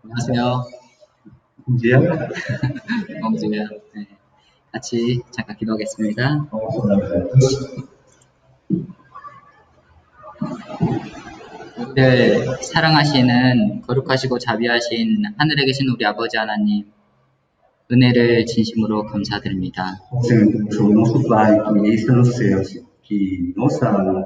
안녕하세요. 봉지야? 범주야. 네, 같이 잠깐 기도하겠습니다. 우리를 사랑하시는 거룩하시고 자비하신 하늘에 계신 우리 아버지 하나님, 은혜를 진심으로 감사드립니다. Senhor, o nosso Pai que está nos céus, que nos ama,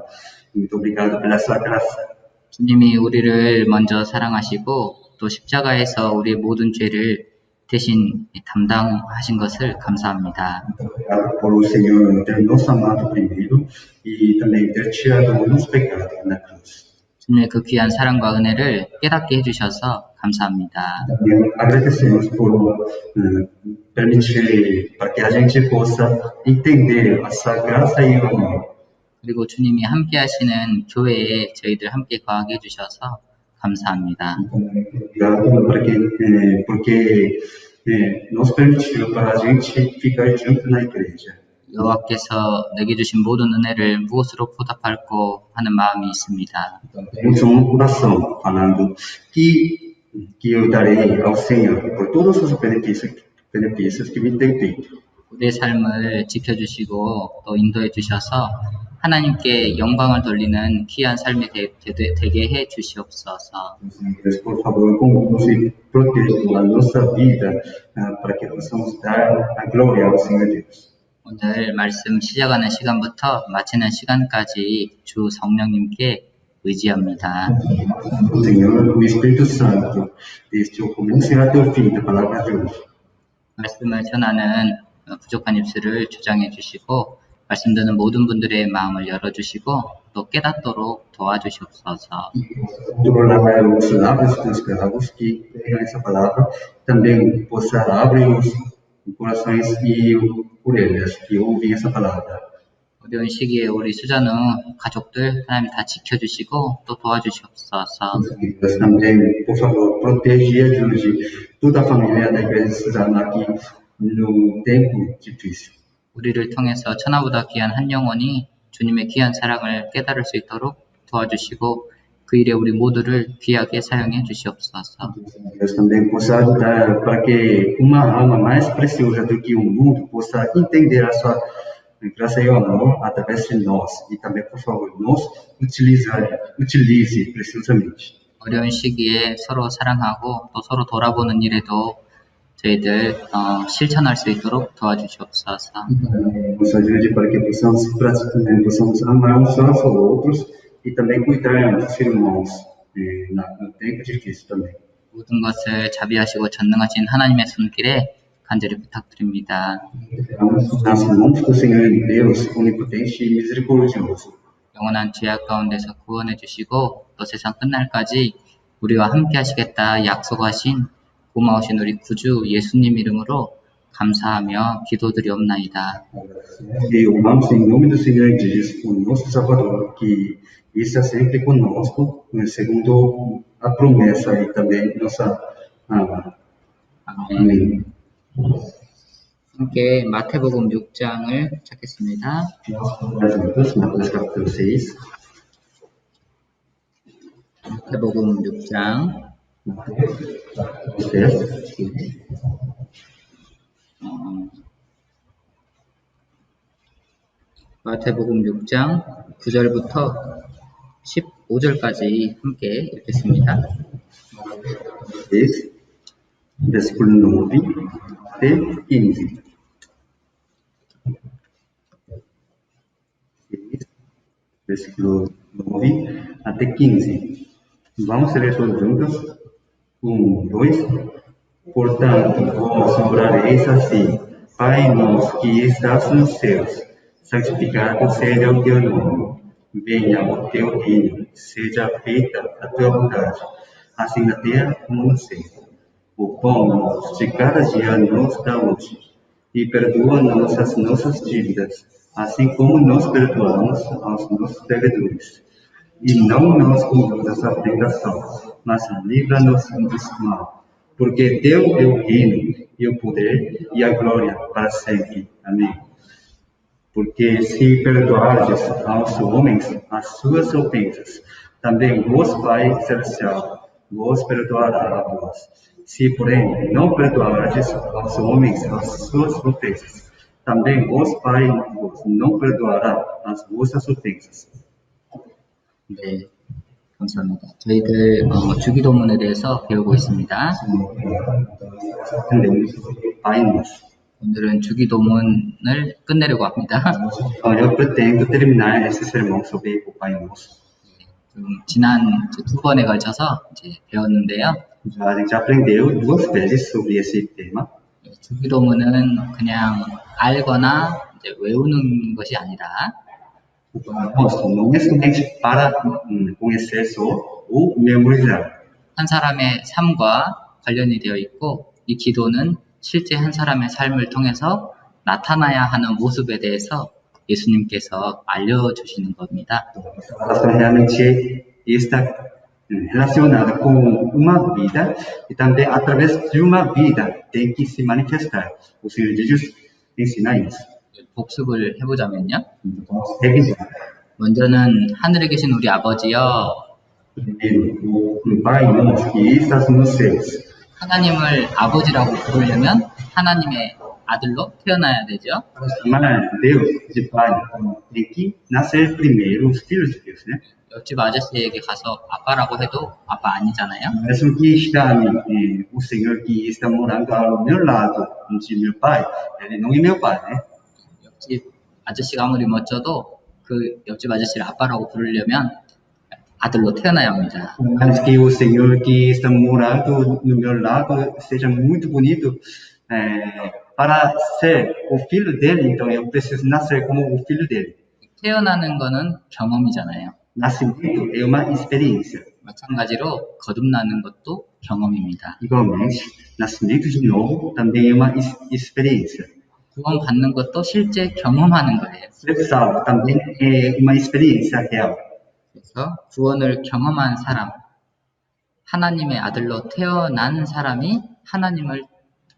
muito obrigado pela sua graça. 주님이 우리를 먼저 사랑하시고 또 십자가에서 우리의 모든 죄를 대신 담당하신 것을 감사합니다. Muito obrigado por o Senhor ter nos amado primeiro e também ter tirado os pecados na cruz. 주님의 그 귀한 사랑과 은혜를 깨닫게 해주셔서 감사합니다. Também agradecemos por permitir para que a gente possa entender a sua graça e o amor. 그리고 주님이 함께 하시는 교회에 저희들 함께 거하게 해주셔서 감사합니다. Obrigado porque nos permitiu para a gente ficar junto na igreja. 여호와께서 내게 주신 모든 은혜를 무엇으로 보답할고 하는 마음이 있습니다. Temos oração falando que eu darei ao Senhor por todos os benefícios que me tem feito. 우리의 삶을 지켜주시고 또 인도해 주셔서 하나님께 영광을 돌리는 귀한 삶이 되게 해 주시옵소서. Por favor, conduz e proteja a nossa vida para que possamos dar a glória ao Senhor Deus. 오늘 말씀 시작하는 시간부터 마치는 시간까지 주 성령님께 의지합니다. O Senhor, o Espírito Santo, desde o começo até o fim da palavra de hoje. 말씀을 전하는 부족한 입술을 주장해 주시고 말씀 듣는 모든 분들의 마음을 열어주시고 또 깨닫도록 도와주시옵소서. Controlar os lábios dos escravos que pregam essa palavra, também possa abrir os corações e orelhas que ouvem essa palavra. 어려운 시기에 우리 수잔우 가족들 하나님 다 지켜주시고 또 도와주시옵소서. Deus também, por favor, protege e ajude toda a família da Igreja Suzano aqui no tempo difícil. 우리를 통해서 천하보다 귀한 한 영혼이 주님의 귀한 사랑을 깨달을 수 있도록 도와주시고 그 일에 우리 모두를 귀하게 사용해 주시옵소서. Deus também possa ajudar para que uma alma mais preciosa do que o mundo possa entender a sua graça e o amor através de nós. E também, por favor, nos utilize preciosamente. 어려운 시기에 서로 사랑하고 또 서로 돌아보는 일에도 저희들 실천할 수 있도록 도와주시옵소서. Nos ajude para que possamos amar uns aos outros e também cuidar dos irmãos no tempo difícil também. 모든 것을 자비하시고 전능하신 하나님의 손길에 간절히 부탁드립니다. Nas mãos do Senhor Deus, onipotente e misericordioso. 영원한 죄악 가운데서 구원해 주시고 또 세상 끝날까지 우리와 함께 하시겠다 약속하신 고마우신 우리 구주 예수님 이름으로 감사하며 기도드리옵나이다. E oramos em nome do Senhor Jesus, o nosso Salvador, que está sempre conosco, segundo a promessa e também nossa Amém. 함께 마태복음 6장을 찾겠습니다. Marcos capítulo 6. 마태복음 6장 마태복음 6장 9절부터 15절까지 함께 읽겠습니다. Versículo 9 até 15. Versículo 9 até 15. Vamos ler todos juntos? 1, 2. Portanto, vós orareis assim: Pai nosso que estás nos céus, santificado seja o teu nome. Venha o teu reino, seja feita a tua vontade, assim na terra como no céu. O pão nosso de cada dia nos dá hoje, e perdoa-nos as nossas dívidas, assim como nós perdoamos aos nossos devedores. E não nos conduzas à tentação, mas livra-nos do mal, porque teu é o reino, e o poder, e a glória para sempre. Amém. Porque se perdoardes aos homens as suas ofensas, também vos Pai Celestial vos perdoará a vos. Se, porém, não perdoardes aos homens as suas ofensas, também vos Pai vos não perdoará as vossas ofensas. 네, 감사합니다. 저희들 주기도문에 대해서 배우고 있습니다. Entendemos? 오늘은 주기도문을 끝내려고 합니다. Eu pretendo terminar esse sermão sobre o Pai Nosso. 지난 2번에 걸쳐서 이제 배웠는데요. A gente aprendeu 2 vezes sobre esse tema. 주기도문은 그냥 알거나 이제 외우는 것이 아니라 O Pai Nosso não é somente para conhecer só ou memorizar. 한 사람의 삶과 관련이 되어 있고 이 기도는 실제 한 사람의 삶을 통해서 나타나야 하는 모습에 대해서 예수님께서 알려주시는 겁니다. A oração realmente está relacionada com uma vida e também através de uma vida tem que se manifestar. O Senhor Jesus ensina isso. 복습을 해보자면요. Vamos revisar. 먼저는 하늘에 계신 우리 아버지여, Primeiro, o Pai Nosso que estás nos céus. 하나님을 아버지라고 부르려면 하나님의 아들로 태어나야 되죠. Para chamar Deus de Pai, tem que nascer primeiro os filhos de Deus, né? 옆집 아저씨에게 가서 아빠라고 해도 아빠 아니잖아요. Mesmo que chame o Senhor que está morando ao meu lado, de meu pai, ele não é meu pai, né? 옆집 아저씨가 아무리 멋져도 그 옆집 아저씨를 아빠라고 부르려면 아들로 태어나야 합니다. Mas que o Senhor que está morando no meu lado seja muito bonito, para ser o filho dele, então eu preciso nascer como o filho dele. 태어나는 거는 경험이잖아요. Nascimento é uma experiência. 마찬가지로 거듭나는 것도 경험입니다. Igualmente, nascimento de novo também é uma experiência. 구원 받는 것도 실제 경험하는 거예요. Ser salvo também é uma experiência real. 그래서 구원을 경험한 사람, 하나님의 아들로 태어난 사람이 하나님을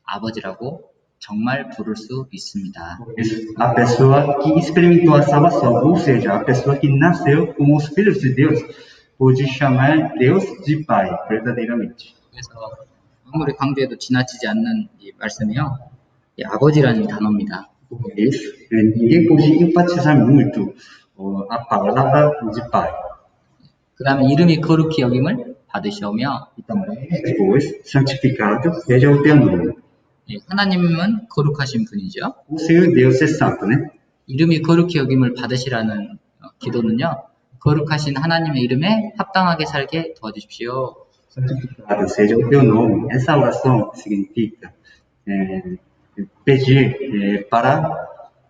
아버지라고 정말 부를 수 있습니다. A pessoa que experimentou a salvação, ou seja, a pessoa que nasceu como os filhos de Deus, pode chamar Deus de Pai, verdadeiramente. 그래서 아무리 강조해도 지나치지 않는 이 말씀이요, 이 아버지라는 단어입니다. Por isso, ninguém pode enfatizar muito a palavra de Pai. 그 다음에 이름이 거룩히 여김을 받으시오며, E também, depois, santificado seja o teu nome. 하나님은 거룩하신 분이죠. O Senhor Deus é santo, né? 이름이 거룩히 여김을 받으시라는 기도는요, 거룩하신 하나님의 이름에 합당하게 살게 도와주십시오. Santificado seja o teu nome. Essa oração significa pedir para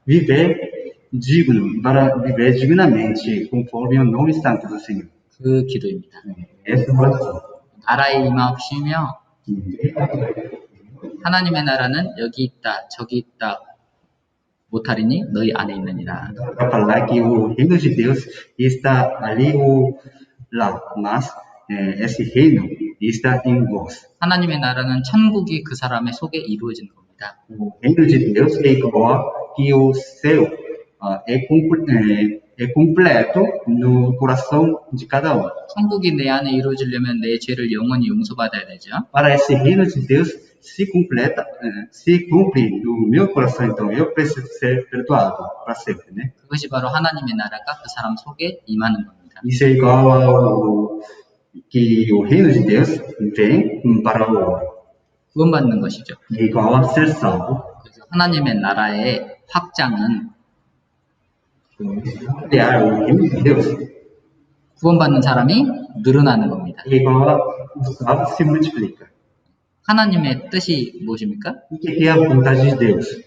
viver digno, para viver dignamente, conforme o nome santo do Senhor. 그 기도입니다. Essa oração. 나라에 임하옵시며 하나님의 나라는 여기 있다 저기 있다 못하리니 너희 안에 있느니라. Para falar que o reino de Deus está ali ou lá, mas esse reino está em vós. 하나님의 나라는 천국이 그 사람의 속에 이루어진 겁니다. O reino de Deus é igual que o céu é completo no coração de cada um. 천국이 내 안에 이루어지려면 내 죄를 영원히 용서받아야 되죠. Para esse reino de Deus se cumpre no meu coração, então eu preciso ser perdoado para sempre, né? 그것이 바로 하나님의 나라가 그 사람 속에 임하는 겁니다. Isso é igual ao que o reino de Deus vem para o homem. 구원받는 것이죠. É igual a ser salvo. 그래서 하나님의 나라의 확장은 Criar o reino de Deus 구원받는 사람이 늘어나는 겁니다. é igual a o salvo se multiplica. 하나님의 뜻이 무엇입니까? O que é a vontade de Deus?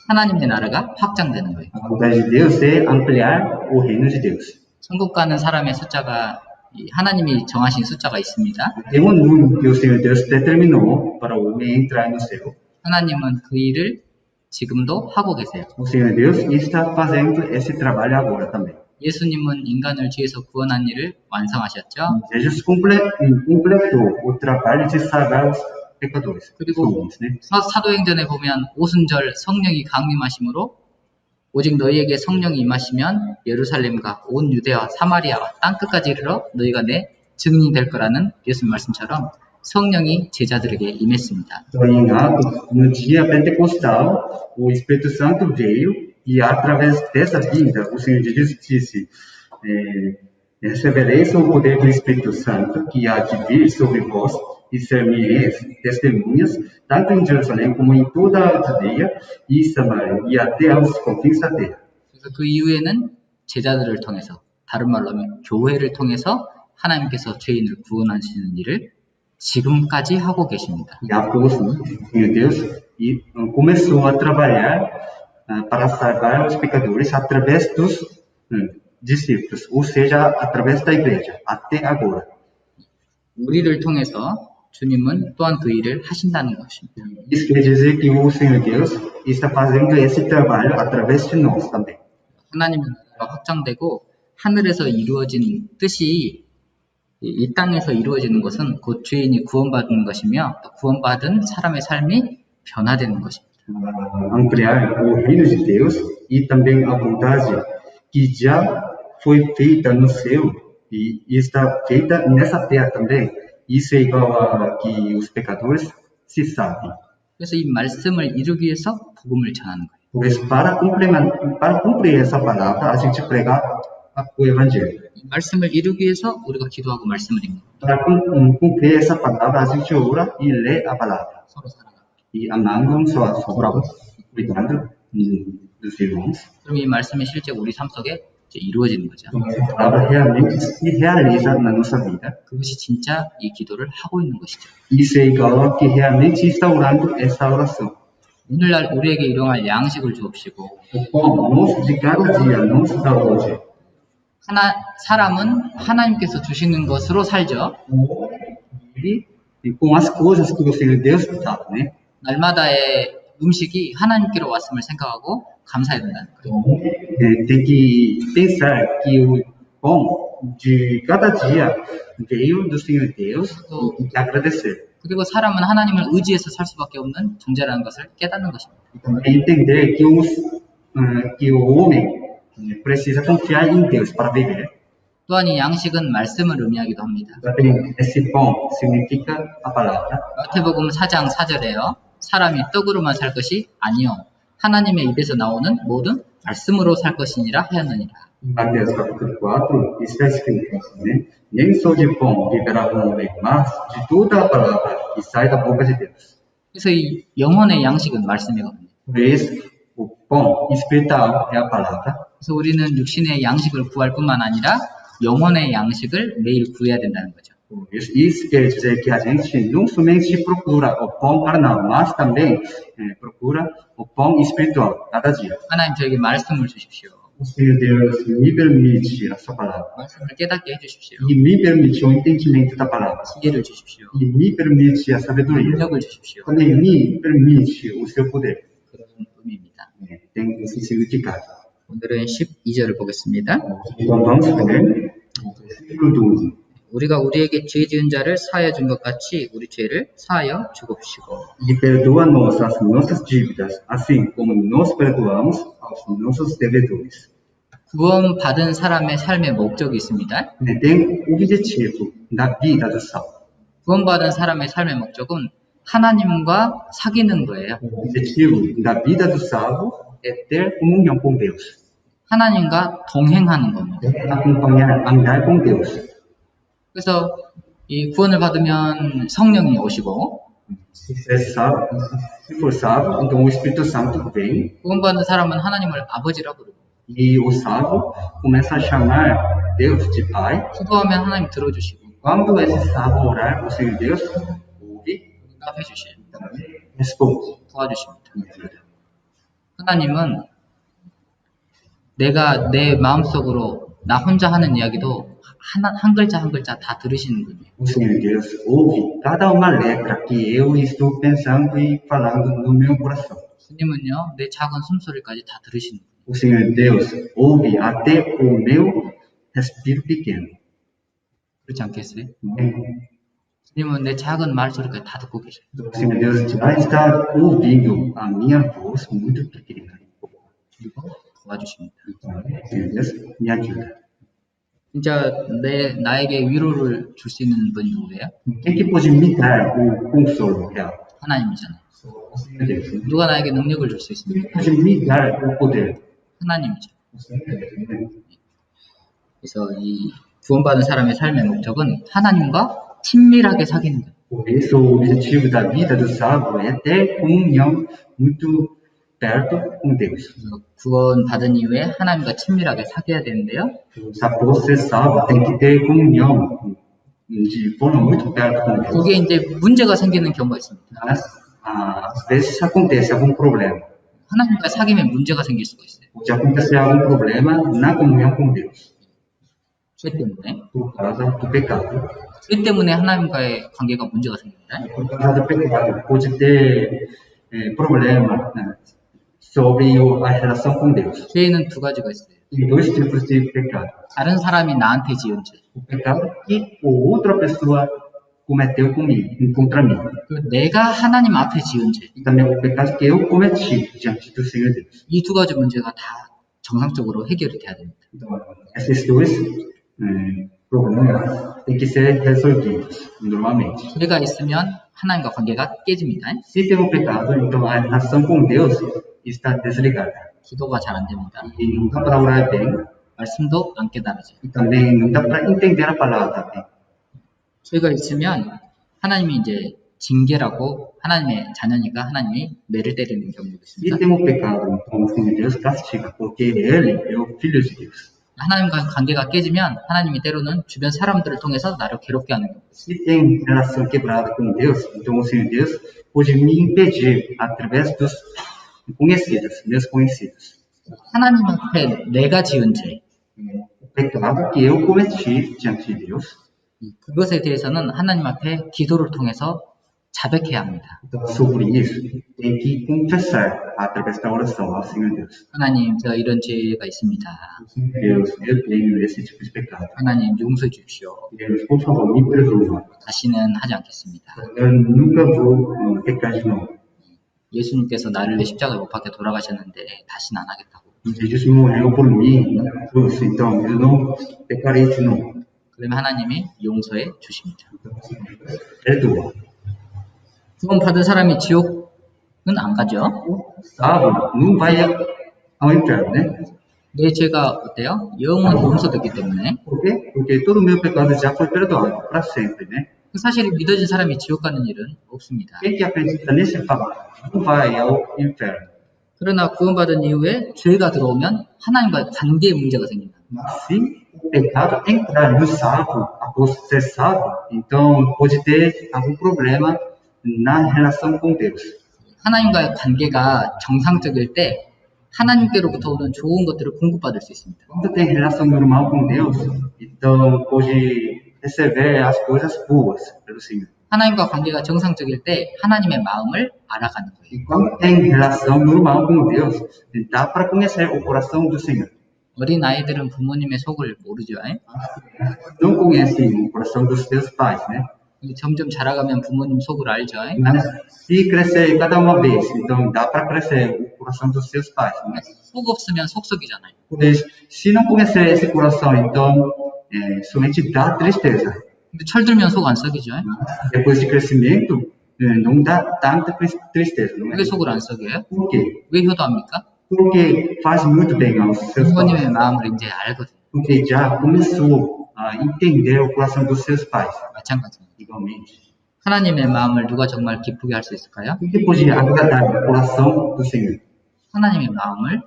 하나님의 나라가 확장되는 거예요. A vontade de Deus é ampliar o reino de Deus. 천국 가는 사람의 숫자가 하나님이 정하신 숫자가 있습니다. Tem um número que o Senhor Deus determinou para o homem entrar no céu. 하나님은 그 일을 지금도 하고 계세요. O Senhor Deus está fazendo esse trabalho agora também. 예수님은 인간을 죄에서 구원한 일을 완성하셨죠. Jesus completou o trabalho de salvar os pecadores. 그리고 Somos, né? 사도행전에 보면 오순절 성령이 강림하심으로 오직 너희에게 성령이 임하시면 예루살렘과 온 유대와 사마리아와 땅끝까지 이르러 너희가 내 증인이 될 거라는 예수님 말씀처럼 성령이 제자들에게 임했습니다. Então, em Atos, no dia pentecostal, o Espírito Santo veio e, através dessa vinda, o Senhor Jesus disse: recebereis o poder do Espírito Santo, que há de vir sobre vós, e ser-me-eis testemunhas, tanto em Jerusalém como em toda a Judeia e Samaria, e até aos confins da terra. 그래서 그 이후에는 제자들을 통해서, 다른 말로 하면 교회를 통해서 하나님께서 죄인을 구원하시는 일을 지금까지 하고 계십니다. E após, meu Deus, começou a trabalhar para salvar os pecadores através dos discípulos, ou seja, através da igreja, até agora. 우리를 통해서 주님은 또한 그 일을 하신다는 것입니다. Isso quer dizer que o Senhor Deus está fazendo esse trabalho através de nós também. 하나님의 나라가 확장되고 하늘에서 이루어진 뜻이 이 땅에서 이루어지는 것은 곧 죄인이 구원받는 것이며 또 구원받은 사람의 삶이 변화되는 것입니다. Ampliar o reino de Deus e também a vontade que já foi feita no céu e está feita nessa terra também. Isso é igual a que os pecadores se salvem. 그래서 이 말씀을 이루기 위해서 복음을 전하는 거예요. Por isso, para cumprir essa palavra, a gente prega o evangelho. 이 말씀을 이루기 위해서 우리가 기도하고 말씀을 읽는 거예요. Para cumprir essa palavra, a gente ora e lê a palavra. 서로 살아가고. E amando um só ao outro, cuidando dos irmãos. 그럼 이 말씀이 실제 우리 삶 속에 이제 이루어지는 거죠. A palavra realmente se realiza na nossa vida. 그것이 진짜 이 기도를 하고 있는 것이죠. Isso é igual ao que realmente está orando essa oração. 오늘날 우리에게 일용할 양식을 주옵시고 O pão nosso de cada dia nos dá hoje. 사람은 하나님께서 주시는 것으로 살죠. E com as coisas que o Senhor Deus dá, né? 날마다의 음식이 하나님께로 왔음을 생각하고 감사해야 된다는 거예요. Tem que pensar que o pão de cada dia veio do Senhor Deus e agradecer. 그리고 사람은 하나님을 의지해서 살 수밖에 없는 존재라는 것을 깨닫는 것입니다. E entender que o homem precisa confiar em Deus para viver. 또한 이 양식은 말씀을 의미하기도 합니다. Também esse pão significa a palavra. 마태복음 4장 4절에요. 사람이 떡으로만 살 것이 아니요 하나님의 입에서 나오는 모든 말씀으로 살 것이니라 하였느니라. Mateus capítulo 4 está escrito assim, né? Nem só de pão viverá o homem, mas de toda a palavra que sai da boca de Deus. 그래서 이 영혼의 양식은 말씀이거든요. Por isso, o pão espiritual é a palavra. 그래서 우리는 육신의 양식을 구할 뿐만 아니라 영혼의 양식을 매일 구해야 된다는 거죠. Isso quer dizer que a gente não somente procura o pão carnal, mas também procura o pão espiritual cada dia. 하나님 저에게 말씀을 주십시오. O Senhor Deus me permite a sua palavra. 말씀을 깨닫게 해주십시오. E me permite o entendimento da palavra. 지혜를 주십시오. E me permite a sabedoria. 능력을 주십시오. Também me permite o seu poder. 그런 의미입니다. Tem esse significado. 오늘은 12절을 보겠습니다. Então vamos ver o versículo 12. 우리가 우리에게 죄 지은 자를 사하여 준 것 같이 우리 죄를 사하여 주옵시고. E perdoa-nos as nossas dívidas, assim como nós perdoamos aos nossos devedores. 구원받은 사람의 삶의 목적이 있습니다. Tem o objetivo da vida do salvo. 구원받은 사람의 삶의 목적은 하나님과 사귀는 거예요. O objetivo da vida do salvo é ter comunhão com Deus. 하나님과 동행하는 겁니다. Acompanhar, andar com Deus. 그래서 이 구원을 받으면 성령이 오시고 Se for salvo, então o Espírito Santo vem 구원받은 사람은 하나님을 아버지라고 부르고 e o salvo começa a chamar Deus de Pai. 기도하면 하나님 들어주시고 Quando esse salvo orar, o Senhor Deus ouve, 응답해 주시고 responde. 도와주십니다. 하나님은 내가 내 마음속으로 나 혼자 하는 이야기도 한 글자 한 글자 다 들으시는 분이에요. O Senhor Deus ouve cada uma letra que eu estou pensando e falando no meu coração. 주님은요 내 작은 숨소리까지 다 들으시는 분이에요. O Senhor Deus ouve até o meu respiro pequeno. 그렇지 않겠어요? 주님은 내 작은 말소리까지 다 듣고 계셔요. O Senhor Deus já está ouvindo a minha voz muito pequena. 그리고 도와주십니다. Então, o Senhor Deus me ajuda. 진짜 나에게 위로를 줄 수 있는 분이 누구예요? Quem que pode me dar o consolo real? 하나님이잖아요. O Senhor Deus. 누가 나에게 능력을 줄 수 있습니까? Quem pode me dar o poder? 하나님이죠. O Senhor Deus, né? 그래서 이 구원받은 사람의 삶의 목적은 하나님과 친밀하게 사귀는 거예요. Por isso, o objetivo da vida do salvo é ter comunhão muito perto com Deus. 그래서 구원받은 이후에 하나님과 친밀하게 사귀어야 되는데요. Após ser salvo, tem que ter comunhão de forma muito perto com Deus. 거기에 이제 문제가 생기는 경우가 있습니다. Mas, às vezes acontece algum problema. 하나님과 사귀면 문제가 생길 수가 있어요. Pode acontecer algum problema na comunhão com Deus. 죄 때문에. Por causa do pecado. 죄 때문에 하나님과의 관계가 문제가 생깁니다. Por causa do pecado, pode ter problema, né, sobre a relação com Deus. 죄는 두 가지가 있어요. Tem dois tipos de pecado. 다른 사람이 나한테 지은 죄. O pecado que outra pessoa cometeu comigo, contra mim. 그리고 내가 하나님 앞에 지은 죄. E também o pecado que eu cometi diante do Senhor Deus. 이 두 가지 문제가 다 정상적으로 해결이 돼야 됩니다. Então, esses dois problemas têm que ser resolvidos normalmente. 죄가 있으면 하나님과 관계가 깨집니다. Se tem um pecado, então a relação com Deus está desligada. 기도가 잘 안 됩니다. E não dá para orar bem. 말씀도 안 깨달아져요. E também não dá para entender a palavra bem. 죄가 있으면 하나님이 이제 징계라고 하나님의 자녀니까 하나님이 매를 때리는 경우도 Se 있습니다. tem um pecado, então o Senhor Deus castiga, porque Ele é o Filho de Deus. 하나님과 관계가 깨지면 하나님이 때로는 주변 사람들을 통해서 나를 괴롭게 하는 경우도 있습니다. Se tem relação quebrada com Deus, então o Senhor Deus pode me impedir através dos conhecidos, meus conhecidos. 하나님 앞에 내가 지은 죄, O pecado que eu cometi diante de Deus, 그것에 대해서는 하나님 앞에 기도를 통해서 자백해야 합니다. então sobre isso, tem que confessar através da oração ao Senhor Deus. 하나님, 제가 이런 죄가 있습니다. Deus, eu tenho esse tipo de pecado. 하나님, 용서해 주십시오. Deus, por favor, me perdoa. 다시는 하지 않겠습니다. Eu nunca vou pecar de novo. 예수님께서 나를 십자가에 못 박혀 돌아가셨는데 다시는 안 하겠다고. Jesus morreu por mim na cruz, então eu não pecarei de novo. 그러면 하나님이 용서해 주십니다. Perdoa. 구원받은 사람이 지옥은 안 가죠. Salvo não vai ao inferno, né? 내 죄가 어때요? 영원히 용서됐기 때문에. Por quê? Porque todo o meu pecado já foi perdoado para sempre, né? 사실 믿어진 사람이 지옥 가는 일은 없습니다. Quem que acredita nesse fato não vai ao inferno. 그러나 구원받은 이후에 죄가 들어오면 하나님과 관계에 문제가 생긴다. Mas se o pecado entrar no salvo, após ser salvo, então pode ter algum problema na relação com Deus. 하나님과의 관계가 정상적일 때 하나님께로부터 오는 좋은 것들을 공급받을 수 있습니다. Quando tem relação normal com Deus, então pode receber as coisas boas pelo Senhor. 하나님과 관계가 정상적일 때 하나님의 마음을 알아가는 거예요. E quando tem relação normal com Deus, dá para conhecer o coração do Senhor. 어린 아이들은 부모님의 속을 모르죠. Não conhece o coração dos seus pais, né? 점점 자라가면 부모님 속을 알죠. Mas se crescer cada uma vez, então dá para crescer o coração dos seus pais, né? 속 없으면 속속이잖아요. Mas se não conhecer esse coração, então somente dá tristeza. 근데 철들면 속 안 썩이죠. Depois de crescimento, não dá tanta tristeza, não é? 왜 속을 안 썩여요? Por quê? 왜 효도합니까? Porque faz muito bem aos seus pais. 부모님의 마음을 이제 알거든요. Porque já começou a entender o coração dos seus pais, 마찬가지입니다. igualmente. 하나님의 마음을 누가 정말 기쁘게 할 수 있을까요? O que pode agradar o coração do Senhor? 하나님의 마음을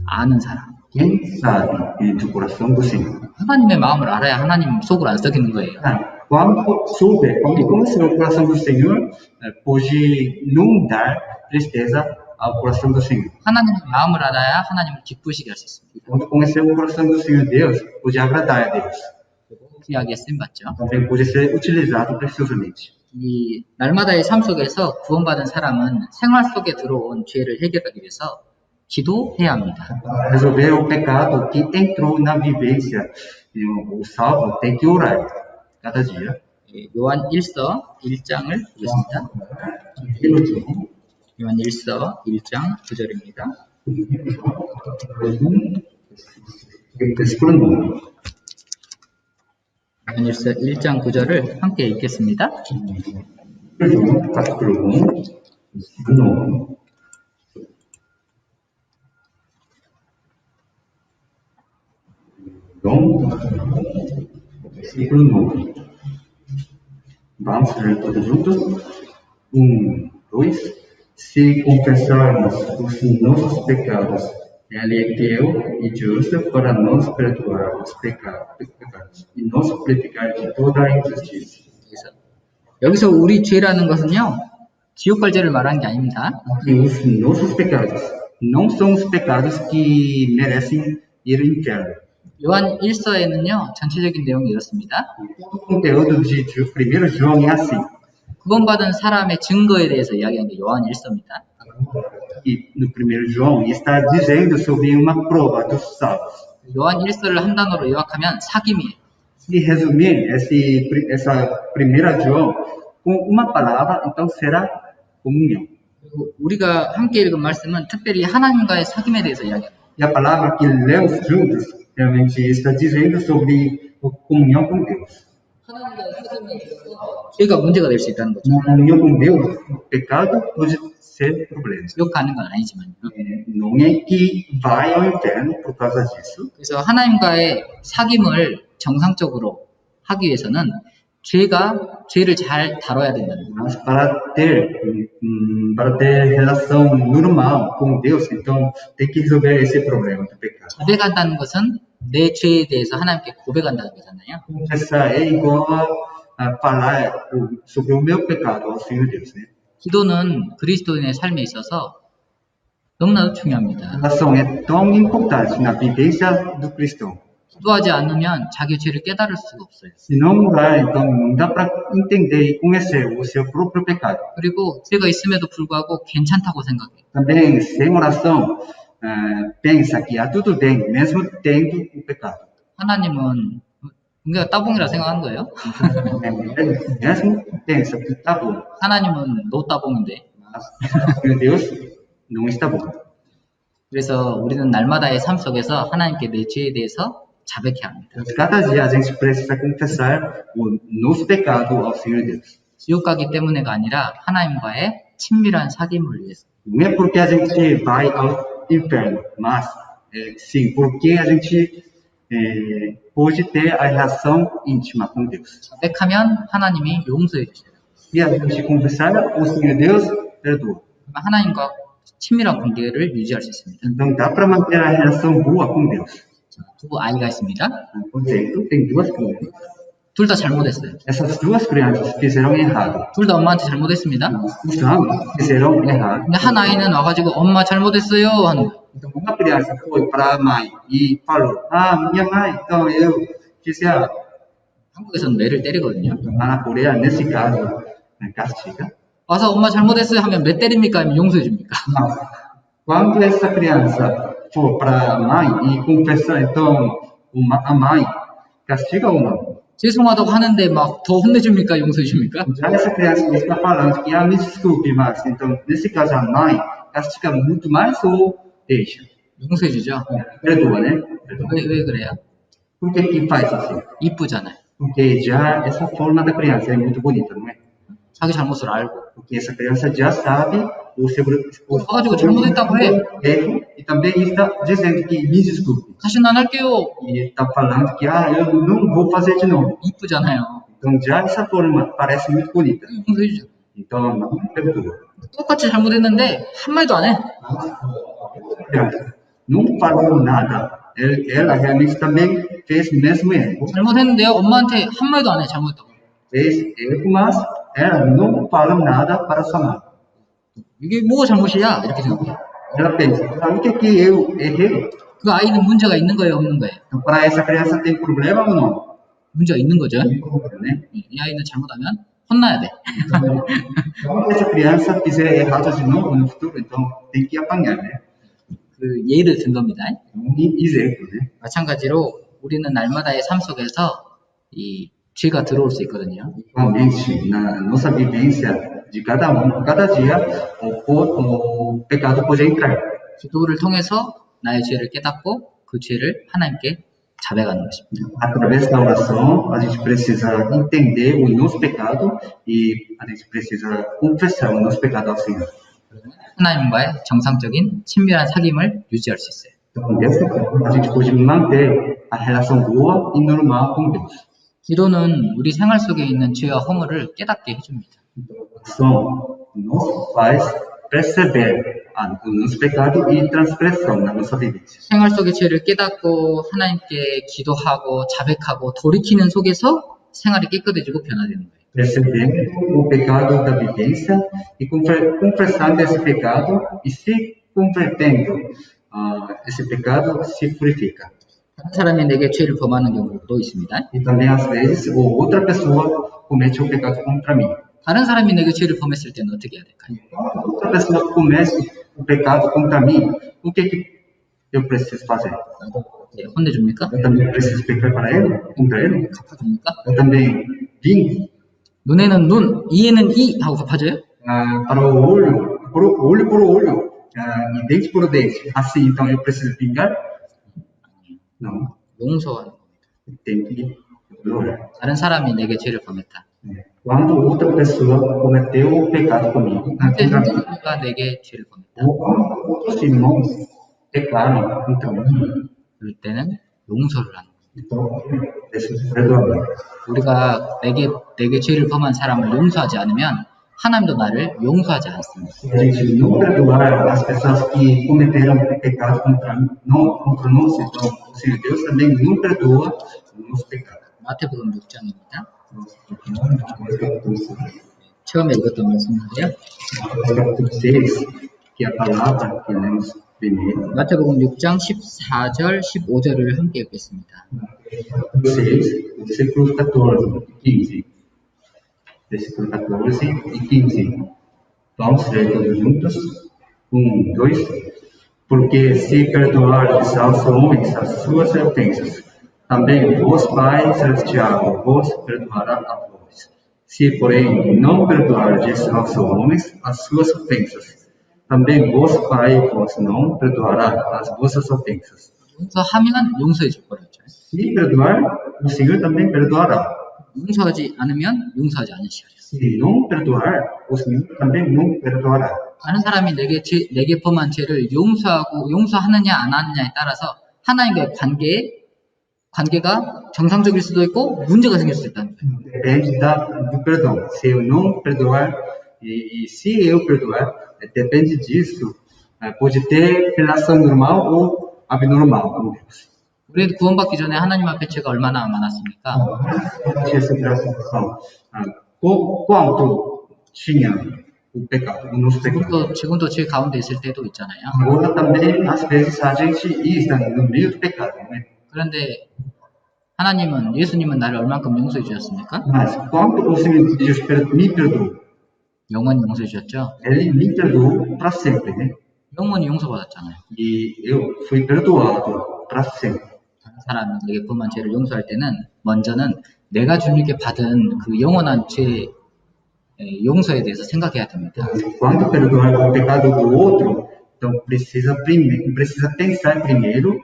아는 사람. Quem sabe do coração do Senhor? 하나님의 마음을 알아야 하나님 속을 안 썩이는 거예요. Quando souber, quando conhecer o coração do Senhor, pode não dar tristeza ao coração do Senhor. 하나님의 마음을 알아야 하나님을 기쁘시게 할 수 있습니다. Quando conhecer o coração do Senhor Deus, pode agradar a Deus. 귀하게 쓰임받죠. Também pode ser utilizado preciosamente. 이 날마다의 삶 속에서 구원받은 사람은 생활 속에 들어온 죄를 해결하기 위해서 기도해야 합니다. Para resolver o pecado que entrou na vivência, o salvo tem que orar cada dia. 요한 1서 1장을 보겠습니다. 요한 1서 1장 9절입니다. versículo 9. 요한일서 1장 9절을 함께 읽겠습니다. Capítulo 1, versículo 9. João, versículo 9. Vamos ler todos juntos? 1, 2. Se confessarmos os nossos pecados, Ele é fiel e justo para nos perdoar os pecados e nos purificar de toda a injustiça. 여기서 우리 죄라는 것은요, 지옥 갈 죄를 말하는 게 아닙니다. E os nossos pecados não são os pecados que merecem ir ao inferno. 요한 1서에는요, 전체적인 내용이 이렇습니다. O conteúdo de 1 João é assim. 구원받은 사람의 증거에 대해서 이야기하는 게 요한 1서입니다. E no 1 João está dizendo sobre uma prova dos salvos. 요한 1서를 한 단어로 요약하면 사귐이에요. Se resumir essa 1 João com uma palavra, então será comunhão. 그리고 우리가 함께 읽은 말씀은 특별히 하나님과의 사귐에 대해서 이야기합니다. E a palavra que lemos juntos realmente está dizendo sobre a comunhão com Deus. 하나님과의 사귐에 대해서 죄가 문제가 될 수 있다는 거죠. Na comunhão com Deus, o pecado pode ser problema. 욕하는 건 아니지만. Não é que vai ao inferno por causa disso. 그래서 하나님과의 사귐을 정상적으로 하기 위해서는 죄를 잘 다뤄야 된다는 거예요. Mas para ter relação normal com Deus, então tem que resolver esse problema do pecado. 고백한다는 것은 내 죄에 대해서 하나님께 고백한다는 거잖아요. Confessar é igual a falar sobre o meu pecado ao Senhor Deus, né? 기도는 그리스도인의 삶에 있어서 너무나도 중요합니다. A oração é tão importante na vivência do cristão. 기도하지 않으면 자기 죄를 깨달을 수가 없어요. Se não orar, então não dá para entender e conhecer o seu próprio pecado. 그리고 죄가 있음에도 불구하고 괜찮다고 생각해요. Também, sem oração, pensa que há tudo bem, mesmo tendo o pecado. 하나님은 우리가 따봉이라 생각한 거예요. Mesmo pensa que está bom, 하나님은 노 따봉인데. mas Deus não está bom. 그래서 우리는 날마다의 삶 속에서 하나님께 내 죄에 대해서 자백해야 합니다. Cada dia a gente precisa confessar o nosso pecado ao Senhor Deus. 지옥 가기 때문에가 아니라 하나님과의 친밀한 사귐을 위해서. Não é porque a gente vai ao inferno, mas sim porque a gente pode ter a relação íntima com Deus. 자백하면 하나님이 용서해 주셔요. Se a gente confessar, o Senhor Deus perdoa. 하나님과 친밀한 관계를 유지할 수 있습니다. Então dá para manter a relação boa com Deus. 두 아이가 있습니다. Por exemplo, tem duas crianças. 둘 다 잘못했어요. Essas duas crianças fizeram errado. 둘 다 엄마한테 잘못했습니다. Os ambos fizeram errado. 근데 한 아이는 와가지고 엄마 잘못했어요 하는 거예요. Então uma criança foi para a mãe e falou: minha mãe, então eu fiz errado. 한국에서는 매를 때리거든요. Lá na Coreia, nesse caso, castiga. 와서 엄마 잘못했어요 하면 매 때립니까? 아니면 용서해 줍니까? Mas quando essa criança for para a mãe e confessar, então a mãe castiga ou não? 죄송하다고 하는데 막 더 혼내줍니까? 용서해 줍니까? Já essa criança está falando que me desculpe, mas então nesse caso a mãe castiga muito mais ou deixa? 용서해 주죠. Perdoa, né? Perdoa. 왜 그래요? Por que faz assim? 이쁘잖아요. Porque já essa forma da criança é muito bonita, não é? 자기 잘못을 알고. Porque essa criança já sabe o seu 와가지고 잘못했다고 해. erro e também está dizendo que me desculpe. 다시는 안 할게요. E está falando que eu não vou fazer de novo. 이쁘잖아요. Então já essa forma parece muito bonita. 용서해 주죠. Então não perdoa. 똑같이 잘못했는데 한 마디도 안 해. Não falou nada. Ela realmente também fez o mesmo erro. 잘못했는데요. 엄마한테 한 마디도 안 해. 잘못했다고. Fez erro, mas ela não fala nada para sua mãe. 이게 뭐가 잘못이야? 이렇게 생각해요. Ela pensa: o que eu errei? 그 아이는 문제가 있는 거예요? 없는 거예요? Então para essa criança tem problema ou não? 문제가 있는 거죠. Né? 이 아이는 잘못하면 혼나야 돼. Se essa criança fizer errado de novo no futuro, então tem que apanhar, né? 그 예를 든 겁니다. Exemplo, né? 마찬가지로 우리는 날마다의 삶 속에서 이 죄가 들어올 수 있거든요. Igualmente, na nossa vivência de cada dia, o pecado pode entrar. 기도를 통해서 나의 죄를 깨닫고 그 죄를 하나님께 자백하는 것입니다. Através da oração, a gente precisa entender o nosso pecado e a gente precisa confessar o nosso pecado ao Senhor. 하나님과의 정상적인 친밀한 사귐을 유지할 수 있어요. Então, dessa forma, a gente pode manter a relação boa e normal com Deus. 기도는 우리 생활 속에 있는 죄와 허물을 깨닫게 해줍니다. Então, nos faz perceber o nosso pecado e transgressão na nossa vivência. 생활 속의 죄를 깨닫고 하나님께 기도하고 자백하고 돌이키는 속에서 생활이 깨끗해지고 변화되는 거예요. Percebendo o pecado da vivência e confessando esse pecado e se convertendo, esse pecado se purifica. 다른 사람이 내게 죄를 범하는 경우도 있습니다. E também, às vezes, outra pessoa comete um pecado contra mim. 다른 사람이 내게 죄를 범했을 때는 어떻게 해야 될까요? Outra pessoa comete um pecado contra mim, o que eu preciso fazer? 나도 혼내줍니까? Eu também preciso pecar para ele, contra ele? 갚아줍니까? Eu também vim 눈에는 눈, 이에는 이 하고 갚아줘요? para o olho, olho por olho, e dente por dente. Assim, então, eu preciso vingar? Não, 용서하는 겁니다. tem que perdoar. 다른 사람이 내게 죄를 범했다. Quando outra pessoa cometeu o pecado comigo, 그때 contra mim, 형제가 내게 죄를 범했다. ou quando outros irmãos pecaram contra mim, 그럴 때는 용서를 하는 거예요. então, eu preciso perdoar. 우리가 내게 죄를 범한 사람을 용서하지 않으면 하나님도 나를 용서하지 않습니다. Se a gente não perdoar as pessoas que cometeram pecado contra nós, então o Senhor Deus também não perdoa o nosso pecado. 마태복음 6장입니다. 처음에 읽었던 말씀인데요. Capítulo 6, que é a palavra que lemos primeiro. 마태복음 6장 14절, 15절을 함께 읽겠습니다. Capítulo 6, versículo 14 e 15. Versículo 14 e 15. Vamos ler todos juntos? 1, 2. Porque se perdoardes aos homens as suas ofensas, também vos Pai Celestial vos perdoará a vós. Se, porém, não perdoardes aos homens as suas ofensas, também vos Pai vos não perdoará as vossas ofensas. 용서하면 용서해 줄 거라죠. Se perdoar, o Senhor também perdoará. 용서하지 않으면 용서하지 않으시리라. Se não perdoar, o Senhor também não perdoará. 다른 사람이 내게 범한 죄를 용서하느냐 안 하느냐에 따라서 하나님과의 관계가 정상적일 수도 있고 문제가 생길 수도 있다는 거예요. Depende do perdão. Se eu não perdoar e se eu perdoar, depende disso. Pode ter relação normal ou abnormal com Deus. 우리는 구원받기 전에 하나님 앞에 죄가 얼마나 많았습니까? Essa relação. Quanto tinha o pecado, o nosso pecado. 지금도 죄 가운데 있을 때도 있잖아요. Agora também, às vezes, a gente está no meio do pecado, né? 그런데 예수님은 나를 얼만큼 용서해 주셨습니까? Mas quando o Senhor Deus me perdoou, 영원히 용서해 주셨죠? Ele me perdoou para sempre, né? 영원히 용서받았잖아요. E eu fui perdoado para sempre. 다른 사람이 내게 범한 죄를 용서할 때는 먼저는 내가 주님께 받은 그 영원한 죄 용서에 대해서 생각해야 됩니다. Quando perdoar o pecado do outro, então precisa pensar primeiro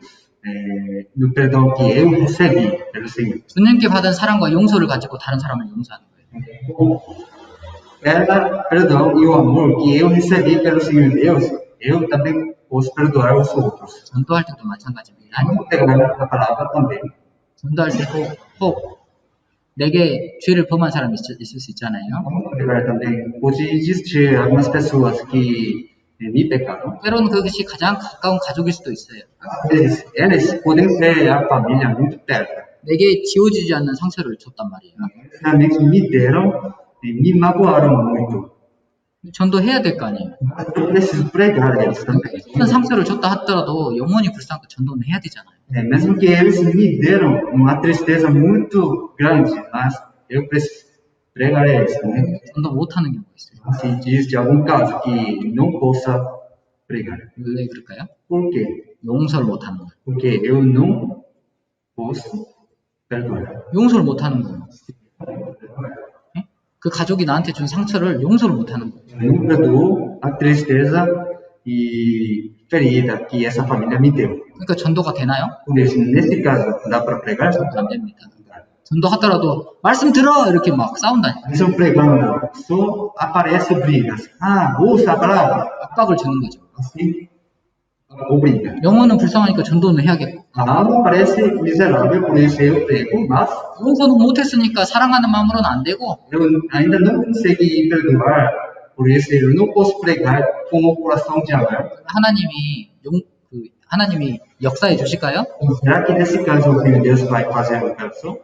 no perdão que eu recebi pelo Senhor. 주님께 받은 사랑과 용서를 가지고 다른 사람을 용서하는 거예요. Perdão e o amor que eu recebi pelo Senhor Deus, eu também posso perdoar os outros. 전도할 때도 마찬가지입니다. Vamos pegar a palavra também. 전도할 때 혹 내게 죄를 범한 사람이 있을 수 있잖아요. Vamos pegar também. Pode existir algumas pessoas que me pecaram. 때로는 그것이 가장 가까운 가족일 수도 있어요. Eles podem ser a família muito perto. 내게 지워지지 않는 상처를 줬단 말이에요. Realmente me deram e me magoaram muito. 전도해야 될 거 아니에요. Eu preciso pregar eles também. 어떤 상처를 줬다 하더라도 영원히 불쌍하게 전도는 해야 되잖아요. Mesmo que eles me deram uma tristeza muito grande, mas eu preciso pregar eles também. 전도 못하는 경우가 있어요. Se existe algum caso que não possa pregar. 왜 그럴까요? Por quê? 용서를 못하는 거예요. Porque eu não posso perdoar. 용서를 못하는 거예요. 그 가족이 나한테 준 상처를 용서를 못하는 거예요. Não perdoo a tristeza e ferida que essa família me deu. 그러니까 전도가 되나요? Por isso, nesse caso, dá para pregar? 안 됩니다. 전도하더라도 말씀 들어 이렇게 막 싸운다니까. Estão pregando, só aparece brigas. Ah, ouça a palavra. 압박을 주는 거죠. Assim, obriga. 영혼은 불쌍하니까 전도는 해야겠고. A alma parece miserável, por isso eu prego, mas 용서는 못했으니까 사랑하는 마음으로는 안 되고 eu ainda não consegui perdoar, por isso eu não posso pregar com o coração de amar. 하나님이 역사해 주실까요? Será que nesse caso o Senhor Deus vai fazer uma operação?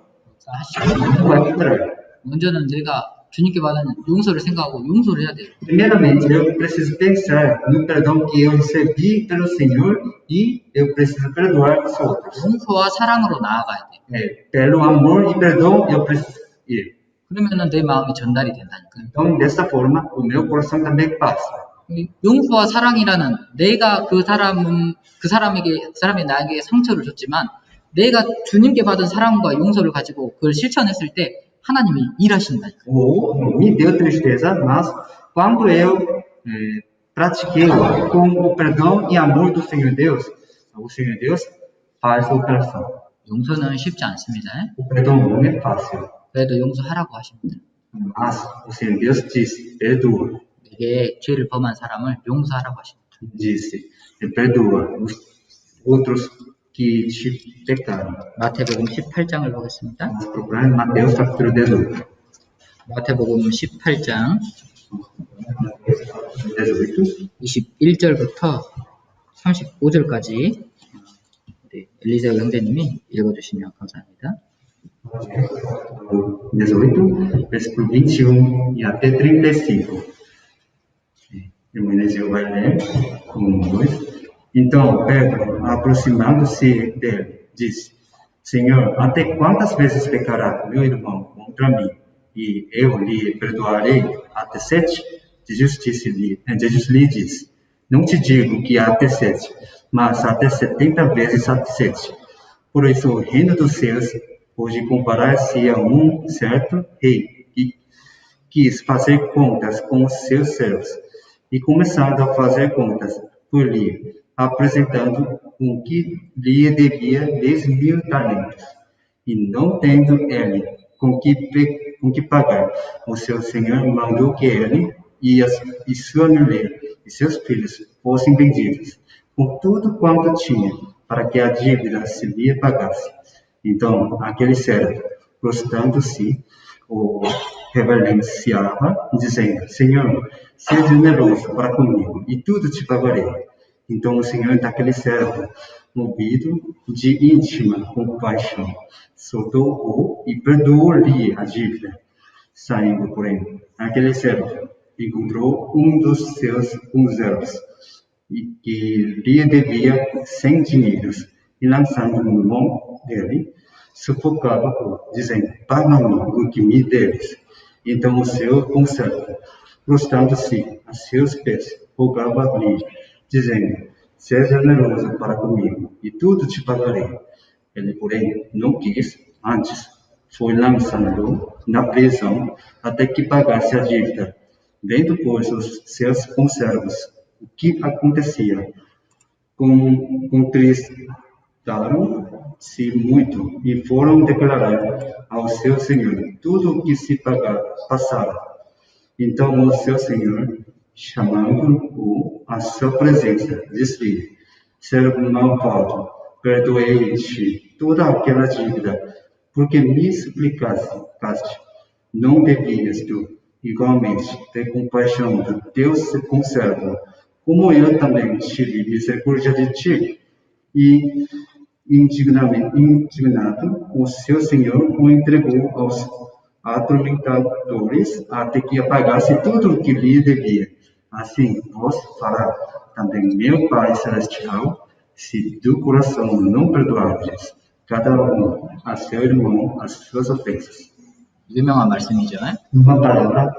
하시고 Vai quebrar. 먼저는 내가 주님께 받은 용서를 생각하고 용서를 해야 돼요. Primeiramente, eu preciso pensar no perdão que eu recebi pelo Senhor e eu preciso perdoar os outros. 용서와 사랑으로 나아가야 돼. Pelo amor e perdão, eu preciso ir. 그러면은 내 마음이 전달이 된다니까요. Então, dessa forma, o meu coração também passa. 용서와 사랑이라는 내가 그 사람이 나에게 상처를 줬지만 내가 주님께 받은 사랑과 용서를 가지고 그걸 실천했을 때 하나님이 일하신다니까요. Ou me deu tristeza, mas quando eu pratiquei com o perdão e amor do Senhor Deus, o Senhor Deus faz a operação. 용서는 쉽지 않습니다. O perdão não é fácil, 그래도 용서하라고 하십니다. mas o Senhor Deus diz, perdoa. 내게 죄를 범한 사람을 용서하라고 하십니다. Disse, perdoa os outros que te pecaram. 마태복음 18장을 보겠습니다. Vamos procurar em Mateus capítulo 18. 마태복음 18장 18. 21절부터 35절까지 우리 엘리세오 형제님이 읽어주시면 감사합니다. 18, versículo 21 e até 35. Irmão Eliseu vai ler com nós. Então Pedro, aproximando-se dele, disse: Senhor, até quantas vezes pecará meu irmão contra mim? E eu lhe perdoarei até 7? Jesus lhe disse: Não te digo que até 7, mas até 70 vezes até 7. Por isso, o reino dos céus pode comparar-se a um certo rei que quis fazer contas com os seus servos. E começando a fazer contas, foi-lhe apresentando o que lhe devia 10.000 talentos. E não tendo ele com que pagar, o seu senhor mandou que ele e sua mulher e seus filhos fossem vendidos, com tudo quanto tinha, para que a dívida se lhe pagasse. Então, aquele servo, prostrando-se, o reverenciava, dizendo: Senhor, seja generoso para comigo, e tudo te pagarei. Então o Senhor daquele servo, movido de íntima compaixão, soltou-o e perdoou-lhe a dívida. Saindo, porém, aquele servo encontrou um dos seus conservos, que lhe devia 100 dinheiros, e lançando no mão dele, sufocava-o, dizendo: paga-me o que me deves. Então o seu conservo, prostrando-se a seus pés, rogava-lhe, dizendo: seja generoso para comigo, e tudo te pagarei. Ele, porém, não quis, antes foi lançando na prisão até que pagasse a dívida. Vendo, pois, os seus conservos o que acontecia, contristaram-se muito e foram declarar ao seu senhor tudo o que se passara. Então o seu senhor, chamando-o à sua presença, disse-lhe: servo malvado, perdoei-te toda aquela dívida, porque me suplicaste. Não devias tu, igualmente, ter compaixão do teu conservo, como eu também tive misericórdia de ti? E, indignado, o seu senhor o entregou aos atormentadores até que apagasse tudo o que lhe devia. Assim vos fará também meu Pai Celestial, se do coração não perdoardes cada um a seu irmão as suas ofensas. 유명한 말씀이죠. Uma palavra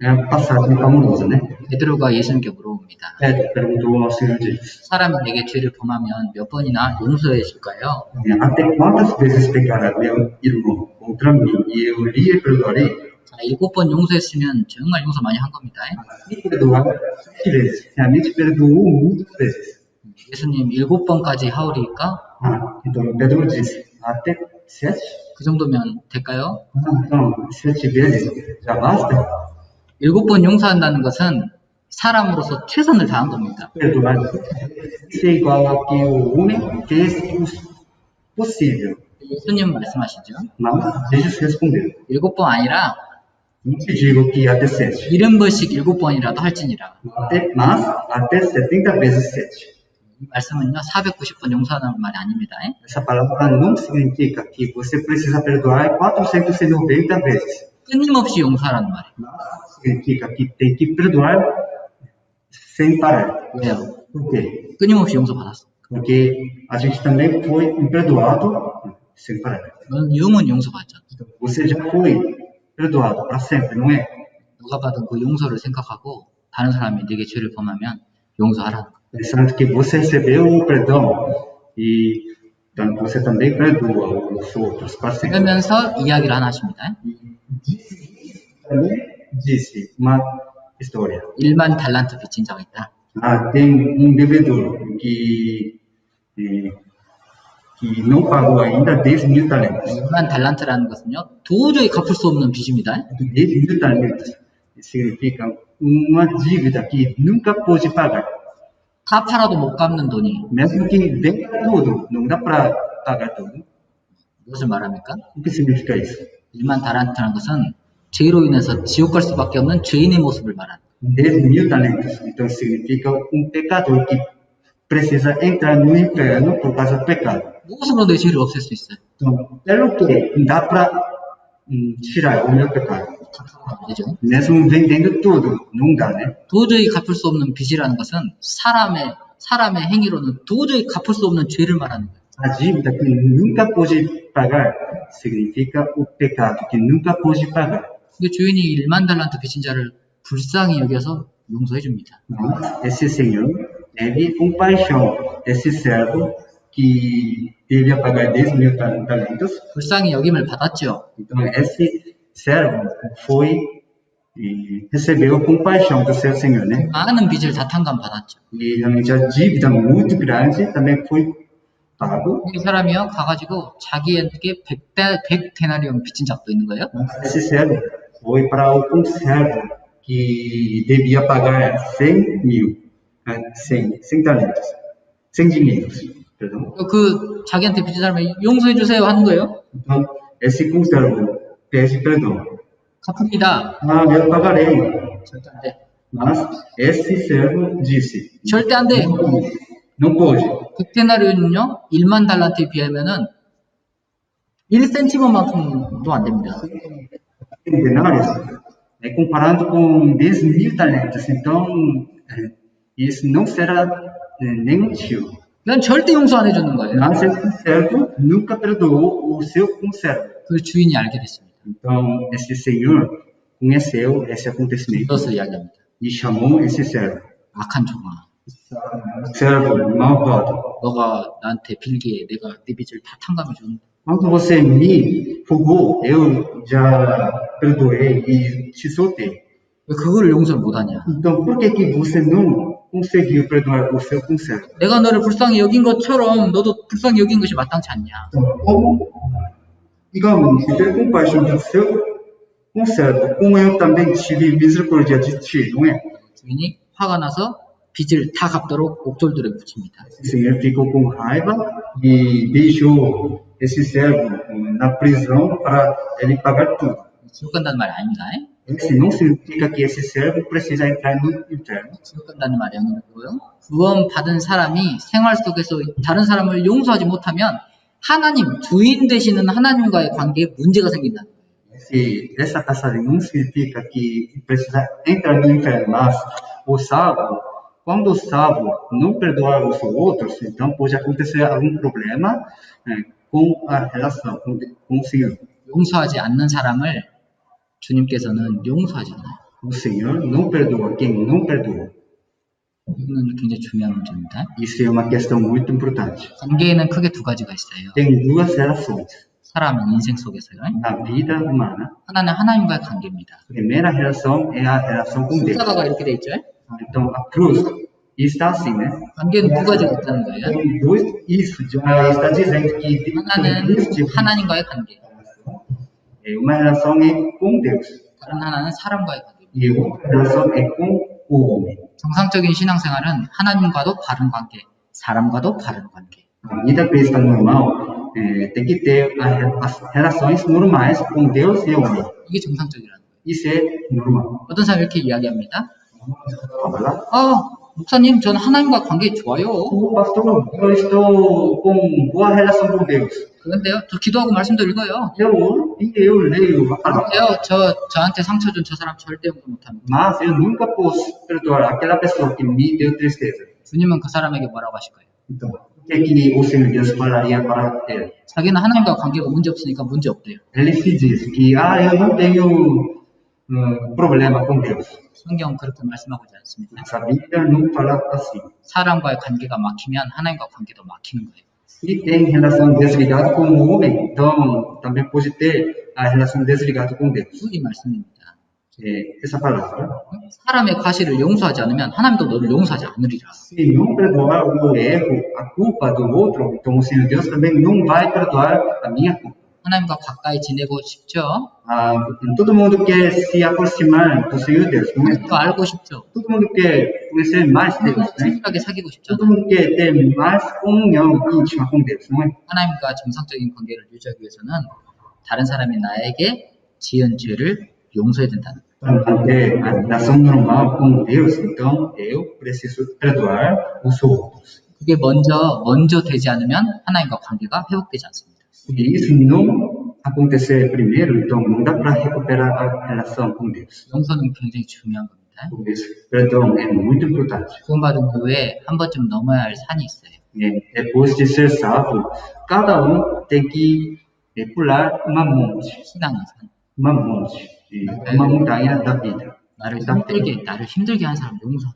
é uma passagem famosa, né? 베드로가 예수님께 물어봅니다. Pedro perguntou ao Senhor Jesus: 사람이 내게 죄를 범하면 몇 번이나 용서해 줄까요? até quantas vezes pecará meu irmão contra mim e eu lhe perdoarei? 자, 7번 용서했으면 정말 용서 많이 한 겁니다. Me perdoar 7 vezes. Realmente perdoou muitas vezes. 예수님 7번까지 하오리까? Então Pedro disse, até 7? 그 정도면 될까요? Então, 7 vezes já basta? 7번 용서한다는 것은 사람으로서 최선을 다한 겁니다. Perdoar. Isso é igual ao que o homem fez o possível. 예수님 말씀하시죠. Mas Jesus respondeu. 7번 아니라 Não te digo que até 7. 70번씩 7번이라도 할지니라. Mas até 70 vezes 7. 이 말씀은요, 490번 용서하는 말이 아닙니다. Essa palavra não significa que você precisa perdoar 490 vezes. 끊임없이 용서하라는 말이에요. Mas significa que tem que perdoar sem parar. 왜요? Por quê? 끊임없이 용서받았어. Porque a gente também foi perdoado sem parar. 너는 영원 용서받잖아. Você já foi perdoado para sempre, não é? 너가 받은 그 용서를 생각하고 다른 사람이 네게 죄를 범하면 용서하라는 거예요. Pensando que você recebeu o perdão e então, você também perdoa os outros para sempre. 그러면서 이야기를 하나 하십니다. Também disse uma história. 1만 달란트 빚진 자가 있다. Tem devedor que não pagou ainda 10.000 talentos. 1만 달란트라는 것은요, 도저히 갚을 수 없는 빚입니다. 10.000 talentos significa uma dívida que nunca pode pagar. 다 팔아도 못 갚는 돈이 Mesmo que venha tudo, não dá para pagar tudo. 무엇을 말합니까? O que significa isso? 1만 달란트라는 것은 죄로 인해서 지옥 갈 수밖에 없는 죄인의 모습을 말하는 10.000 talentos. Então significa pecador que precisa entrar no inferno por causa do pecado. 무엇으로 내 죄를 없앨 수 있어요? Então, pelo que dá para tirar o meu pecado? 되죠? Mesmo vendendo tudo, não dá, né? 도저히 갚을 수 없는 빚이라는 것은 사람의 행위로는 도저히 갚을 수 없는 죄를 말하는 거예요. A dívida que nunca pode pagar significa o pecado que nunca pode pagar. 그 주인이 1만 달란트 빚진 자를 불쌍히 여겨서 용서해 줍니다. Esse Senhor teve compaixão desse servo que teve a pagar 10.000 talentos. 불쌍히 여김을 받았죠. Então, esse servo foi e recebeu a compaixão do seu Senhor, né? 많은 빚을 다 탕감 받았죠. E realmente a dívida muito grande também foi pago. 이 사람이요 가가지고 자기에게 100 데나리온 빚진 적도 있는 거예요. Esse servo foi para um servo que devia pagar 100.000, 100 talentos, 100 dinheiros, perdão. 그 자기한테 빚진 사람이 용서해 주세요 하는 거예요. Então, esse conservo pede perdão. 갚습니다. Eu pagarei. 절대 안 돼. Mas esse servo disse, 절대 안 돼. não pode. 100데나리온은요 1만 달란트에 비하면은 1cm만큼도 안 됩니다. Denários, comparando com 10.000 talentos, então isso não será nem motivo. 난 절대 용서 안 해주는 거예요. Mas esse servo nunca perdoou o seu conservo. 그 주인이 알게 됐습니다. Então, esse senhor conheceu esse acontecimento 이것을 이야기합니다. e chamou esse servo. 악한 종아, Servo malvado, 너가 나한테 빌기에 내가 네 빚을 다 탕감해 주는데 quando você me fogou, eu já perdoei e te soltei. 왜 그거를 용서를 못하냐? Então, por que você não conseguiu perdoar o seu conservo? 내가 너를 불쌍히 여긴 것처럼 너도 불쌍히 여긴 것이 마땅치 않냐? Então, como, digamos, ter compaixão do seu conservo, como eu também tive misericórdia de ti, não é? 주인이 화가 나서 빚을 다 갚도록 옥졸들에 붙입니다. O senhor ficou com raiva e deixou esse servo na prisão para ele pagar tudo. 지옥 간다는 말이 아닙니다. Isso não significa que esse servo precisa entrar no inferno. 지옥 간다는 말이 아니고요. 구원 받은 사람이 생활 속에서 다른 사람을 용서하지 못하면 하나님, 주인 되시는 하나님과의 관계에 문제가 생긴다. Essa passagem não significa que precisa entrar no inferno, mas o salvo, quando o salvo não perdoar os outros, então pode acontecer algum problema com a relação com o Senhor. 용서하지 않는 사람을 주님께서는 용서하지 않아요. O Senhor não perdoa quem não perdoa. 이거는 굉장히 중요한 문제입니다. Isso é uma questão muito importante. 관계에는 크게 두 가지가 있어요. Tem duas relações 사람 인생 속에서요. na vida humana. 하나는 하나님과의 관계입니다. A primeira relação é a relação com Deus. 십자가가 이렇게 돼 있죠. Então, a cruz está assim, né? 관계는 두 가지가 있다는 거예요. Tem dois, isso já está dizendo que tem 하나는 dois tipos de 하나님과의 관계, relação. Uma relação é com Deus 다른 하나는 사람과의 관계. e outra relação é com o homem. 정상적인 신앙생활은 하나님과도 바른 관계, 사람과도 바른 관계. A vida cristã normal tem que ter as relações normais com Deus e o homem. 이게 정상적이라는 거예요. Isso é normal. 어떤 사람이 이렇게 이야기합니다. Vamos lá? 목사님, 저는 하나님과 관계 좋아요. Pastor, eu estou com boa relação com Deus. 그런데요, 저 기도하고 말씀도 읽어요. Eu leio a palavra. 그런데요, 저한테 상처 준 저 사람 절대 용서 못합니다. Mas eu nunca posso perdoar aquela pessoa que me deu tristeza. 주님은 그 사람에게 뭐라고 하실 거예요? Então, o que o Senhor Deus falaria para ele? 자기는 하나님과 관계가 문제 없으니까 문제 없대요. Ele se diz que, eu não tenho problema com Deus. 성경 그렇게 말씀하고 있지 않습니다. Mas a Bíblia não fala assim. 사람과의 관계가 막히면 하나님과 관계도 막히는 거예요. Se tem relação desligada com o homem, então também pode ter a relação desligada com Deus. 이 말씀입니다. Essa palavra. 사람의 과실을 용서하지 않으면 하나님도 너를 용서하지 않으리라. Se não perdoar o erro, a culpa do outro, então o Senhor Deus também não vai perdoar a minha culpa. 하나님과 가까이 지내고 싶죠? Todo mundo quer se aproximar do Senhor Deus, não é? 또 알고 싶죠? Todo mundo quer conhecer mais Deus, né? 친밀하게 사귀고 싶죠? Todo mundo quer ter mais comunhão íntima com Deus, não é? 하나님과 정상적인 관계를 유지하기 위해서는 다른 사람이 나에게 지은 죄를 용서해야 된다는 거예요. Para manter a relação normal com Deus, então eu preciso perdoar os outros. 그게 먼저 되지 않으면 하나님과 관계가 회복되지 않습니다. Se isso não acontecer primeiro, então não dá para recuperar a relação com Deus. 용서는 굉장히 중요한 겁니다. Por isso, perdão é muito importante. 구원받은 후에 한 번쯤 넘어야 할 산이 있어요. Depois de ser salvo, cada tem que pular uma monte, 신앙의 산. uma montanha da vida. 나를 힘들게 한 사람 용서.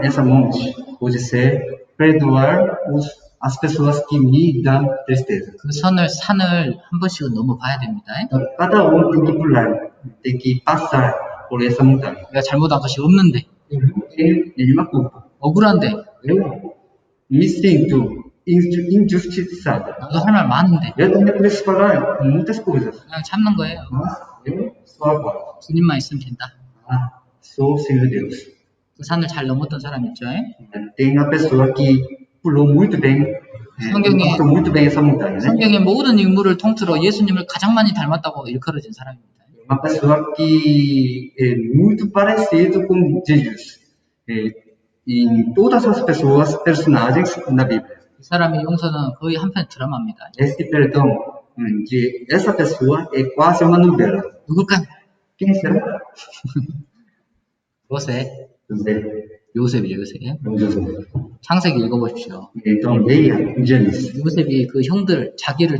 Essa monte pode ser perdoar as pessoas que me dão tristeza. 그 산을 한 번씩은 넘어봐야 됩니다. Cada tem que pular, tem que passar por essa montanha. 내가 잘못한 것이 없는데, Eu não tenho nenhuma culpa. 억울한데, Eu me sinto injustiçado. 나도 할 말 많은데, Eu também preciso falar muitas coisas. 그냥 참는 거예요. Mas eu sou agora. 주님만 있으면 된다. Sou o Senhor Deus. 그 산을 잘 넘었던 사람 있죠? Tem uma pessoa que pulou muito bem, passou muito bem essa montanha, né? 성경의 모든 인물을 통틀어 예수님을 가장 많이 닮았다고 일컬어진 사람입니다. Uma pessoa que é muito parecido com Jesus. Em todas as pessoas, personagens na Bíblia. 이 사람의 용서는 거의 한편 드라마입니다. Este perdão de essa pessoa é quase uma novela. 누굴까? Quem será? 요셉이에요. José. 창세기 읽어보십시오. Então leia Gênesis. 요셉이 그 형들, 자기를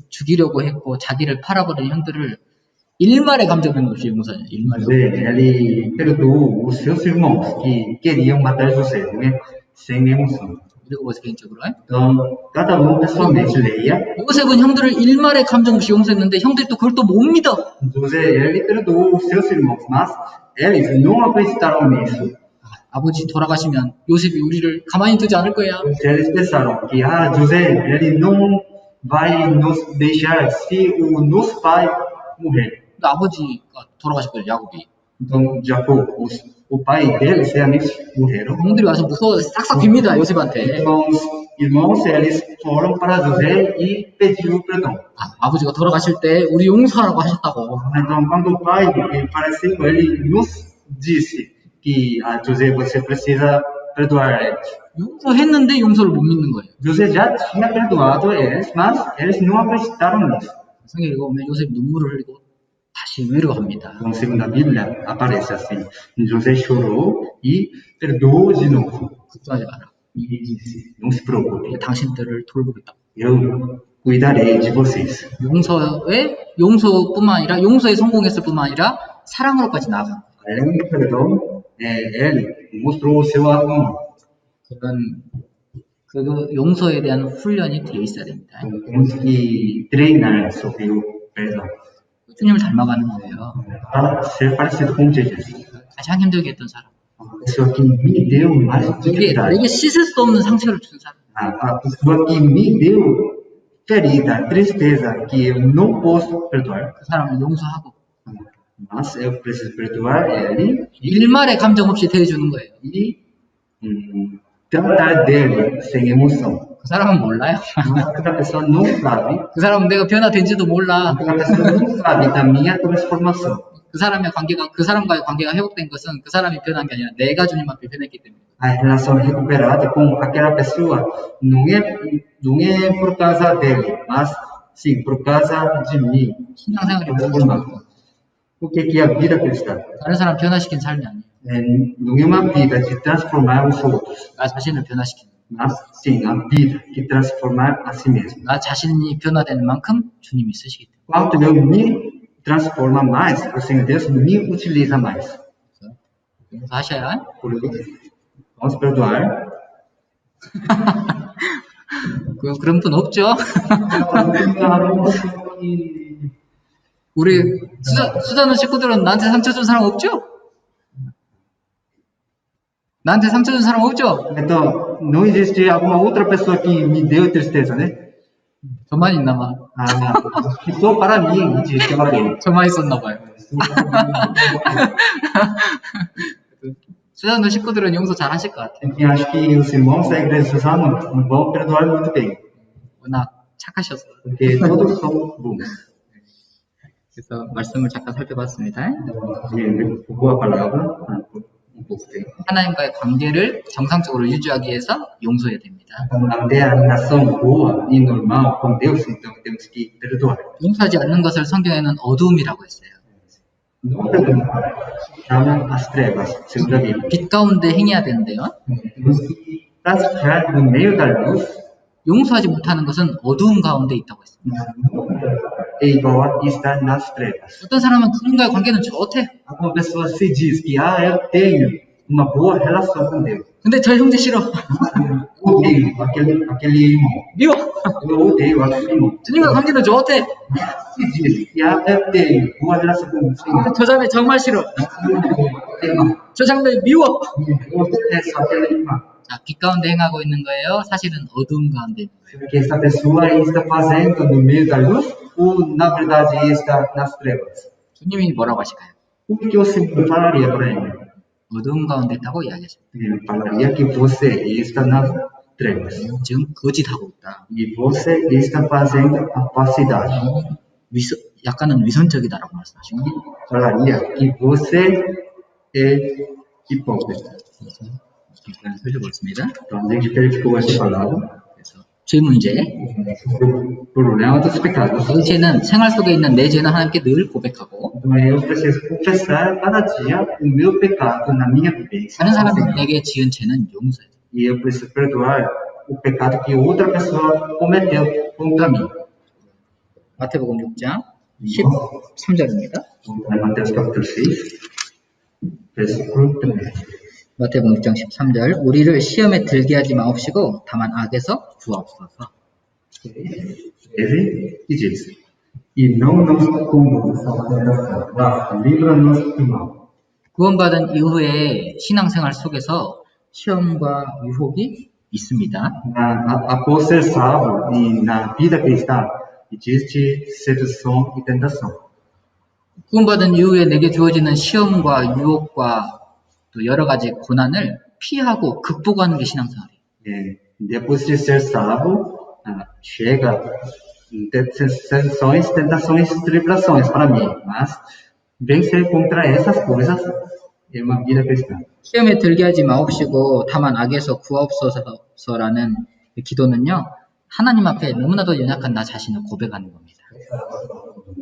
죽이려고 했고 자기를 팔아버린 형들을 일말의 감정은 없이 용서해요. 일말의. Ele perdoou os seus irmãos que queriam matar José, né? Sem emoção. 읽어보세요, 개인적으로. Então, cada pessoalmente leia. 요셉은 형들을 일말의 감정 없이 용서했는데 형들이 또 그걸 또 못 믿어. José, ele perdoou os seus irmãos, mas eles não acreditaram nisso. 아버지 돌아가시면 요셉이 우리를 가만히 두지 않을 거야. Eles pensaram que, José, ele não vai nos deixar se o nosso pai morrer. 근데 아버지가 돌아가실 거예요, 야곱이. Então, Jacó, o pai deles realmente morreram. 형들이 와서 무서워서 싹싹 빕니다, 요셉한테. Irmãos, eles foram para José e pediram perdão. 아버지가 돌아가실 때 우리 용서하라고 하셨다고. Então, quando o pai faleceu, ele nos disse que José, você precisa perdoar eles. 용서했는데 용서를 못 믿는 거예요. José já tinha perdoado eles, mas eles não acreditaram nisso. 성경 읽어보면 요셉이 눈물을 흘리고 다시 위로합니다. Então, segundo a Bíblia, aparece assim: José chorou e perdoou de novo. 걱정하지 마라. E disse: não se preocupe, 당신들을 돌보겠다. eu cuidarei de vocês. 용서뿐만 아니라 용서에 성공했을 뿐만 아니라 사랑으로까지 나아간 거예요. Além do perdão, ele mostrou o seu amor. 그 용서에 대한 훈련이 되어 있어야 됩니다. Temos que treinar sobre o perdão. 주님을 닮아가는 거예요. Para ser parecido com Jesus. 가장 힘들게 했던 사람. A pessoa que me deu mais utilidade. 내게 씻을 수 없는 상처를 준 사람. A pessoa que me deu ferida, tristeza, que eu não posso perdoar. 그 사람을 용서하고 Mas eu preciso perdoar ele 일말의 감정 없이 대해주는 거예요. e tratar dele sem emoção. 그 사람은 몰라요. Mas aquela pessoa não sabe, 그 사람은 내가 변화된지도 몰라. aquela pessoa não sabe da minha transformação. 그 사람과의 관계가 회복된 것은 그 사람이 변한 게 아니라 내가 주님 앞에 변했기 때문에. A relação recuperada com aquela pessoa não é por causa dele, mas sim por causa de mim. 신앙생활이 무엇이고 O que é a vida cristã? 다른 사람 변화시킨 삶이 아니에요. Não é uma vida de transformar os outros, 나 자신을 변화시키는. mas sim a vida de transformar a si mesmo. 나 자신이 변화되는 만큼 주님이 쓰시기 때문에. Quanto eu me transforma mais, o Senhor Deus me utiliza mais. 용서하셔야. Por isso, vamos perdoar. 그런 분 없죠? 우리 수다는 식구들은 나한테 상처 준 사람 없죠? 나한테 상처 준 사람 없죠? Então, não existe alguma outra pessoa que me deu tristeza, né? 저만 있나 봐. Só para mim existe alguém. 저만 있었나 봐요. 수다는 식구들은 용서 잘 하실 것 같아요. E acho que os irmãos da igreja de Suzano vão perdoar muito bem, 워낙 착하셔서. porque todos são bons. 그래서 말씀을 잠깐 살펴봤습니다. Boa palavra. 하나님과의 관계를 정상적으로 유지하기 위해서 용서해야 됩니다. Manter a relação boa e normal com Deus, então temos que perdoar. 용서하지 않는 것을 성경에는 어두움이라고 했어요. Não perdoar. Chama as trevas, segundo a Bíblia. 빛 가운데 행해야 되는데요. Temos que praticar no meio da luz 용서하지 못하는 것은 어두움 가운데 있다고 했습니다. é igual a estar nas trevas. 어떤 사람은 그분과의 관계는 좋대. Alguma pessoa se diz que eu tenho uma boa relação com Deus. 근데 저 형제 싫어. Eu odeio aquele irmão. 미워. Eu odeio aquele irmão. 주님과 관계는 좋대. Se diz que eu tenho boa relação com o Senhor. 저 자매 정말 싫어. Irmão, 저 장면 미워. eu detesto aquele irmão. 자, 빛 가운데 행하고 있는 거예요. 사실은 어두움 가운데 있는 거예요. Que essa pessoa está fazendo no meio da luz ou na verdade está nas trevas? 주님이 뭐라고 하실까요? O que o Senhor falaria para ele? 어두움 가운데 있다고 이야기하십니다. Ele falaria que você está nas trevas 지금 거짓하고 있다. e você está fazendo a falsidade. 약간은 위선적이다라고 말씀하시고 Falaria que você é hipócrita. 잠깐 살펴보겠습니다. Então a gente verificou essa palavra. 그래서 죄 문제. O problema dos pecados. 내 죄는 생활 속에 있는 내 죄는 하나님께 늘 고백하고 Então eu preciso confessar cada dia o meu pecado na minha vivência. 다른 사람에게 지은 죄는 용서해야 돼. E eu preciso perdoar o pecado que outra pessoa cometeu contra mim. 마태복음 6장 13절입니다. Mateus capítulo 6, versículo 3. 마태복음 6장 13절 우리를 시험에 들게 하지 마옵시고 다만 악에서 구하옵소서. Ele diz: E não nos conduz à tentação, mas livra-nos do mal. 구원받은 이후에 신앙생활 속에서 시험과 유혹이 있습니다. Após ser salvo e na vida cristã, existe sedução e tentação. 구원받은 이후에 내게 주어지는 시험과 유혹과 또 여러 가지 고난을 피하고 극복하는 게 신앙생활이에요. Depois de ser salvo, chega seduções, tentações e tribulações para mim, mas vencer contra essas coisas é uma vida cristã. 시험에 들게 하지 마옵시고 다만 악에서 구하옵소서라는 기도는요. 하나님 앞에 너무나도 연약한 나 자신을 고백하는 겁니다.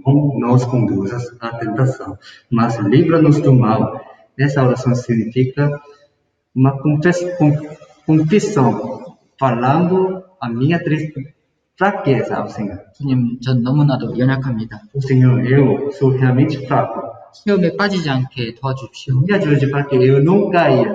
Não nos conduzas à tentação, mas livra-nos do mal. Essa oração significa uma confissão, falando a minha fraqueza ao Senhor. 주님, 전 너무나도 연약합니다. O Senhor, eu sou realmente fraco. 시험에 빠지지 않게 도와주십시오. Me ajude para que eu não caia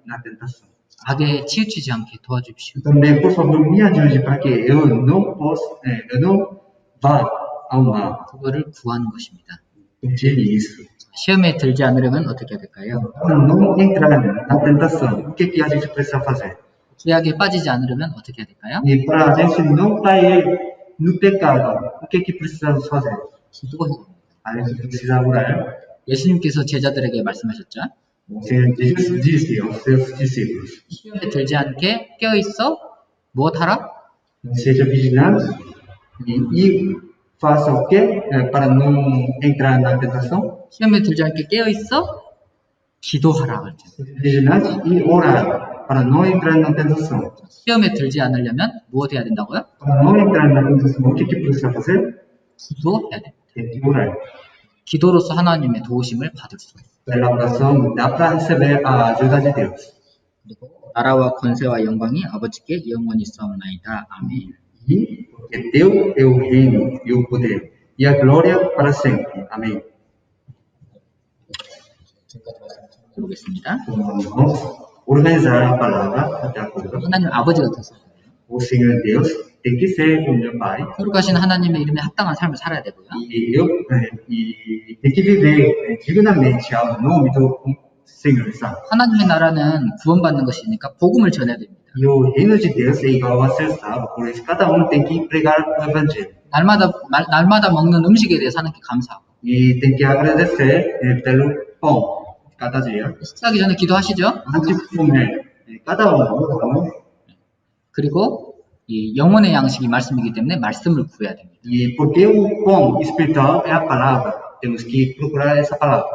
na tentação. 악에 치우치지 않게 도와주십시오. Também, por favor, me ajude para que eu não vá ao mal. 그거를 구하는 것입니다. conselho isso. 시험에 들지 않으려면 어떻게 해야 될까요? Para não entrar na tentação, o que a gente precisa fazer? 죄악에 빠지지 않으려면 어떻게 해야 될까요? E para a gente não cair no pecado, o que precisamos fazer? 기도해야 됩니다. A gente precisa orar. 예수님께서 제자들에게 말씀하셨죠. O Senhor Jesus disse aos seus discípulos: 시험에 들지 않게 깨어있어 무엇하라? seja vigilante e faça o quê? Para não entrar na tentação. 시험에 들지 않게 깨어있어 기도하라. 그랬죠. Vigilante e orar para não entrar na tentação. 시험에 들지 않으려면 무엇 해야 된다고요? Para não entrar na tentação, o que precisa fazer? 기도해야 됩니다. Tem que orar. 기도로서 하나님의 도우심을 받을 수가 있어요. Pela oração dá para receber a ajuda de Deus. 그리고 나라와 권세와 영광이 아버지께 영원히 있사옵나이다. 아멘. E porque teu é o reino e o poder e a glória para sempre. Amém. 들어보겠습니다. Vamos organizar a palavra de acordo. 하나님 아버지가 됐어요. O Senhor Deus tem que ser o meu Pai. 거룩하신 하나님의 이름에 합당한 삶을 살아야 되고요. E tem que viver dignamente ao nome do Senhor Santo. 하나님의 나라는 구원받는 것이니까 복음을 전해야 됩니다. E o reino de Deus é igual a ser salvo, por isso cada um tem que pregar o Evangelho. 날마다 먹는 음식에 대해서 하나님께 감사하고 E tem que agradecer pelo pão de cada dia. 식사하기 전에 기도하시죠. Antes de comer, cada um. 그리고 이 영혼의 양식이 말씀이기 때문에 말씀을 구해야 됩니다. E porque o pão espiritual é a palavra, temos que procurar essa palavra.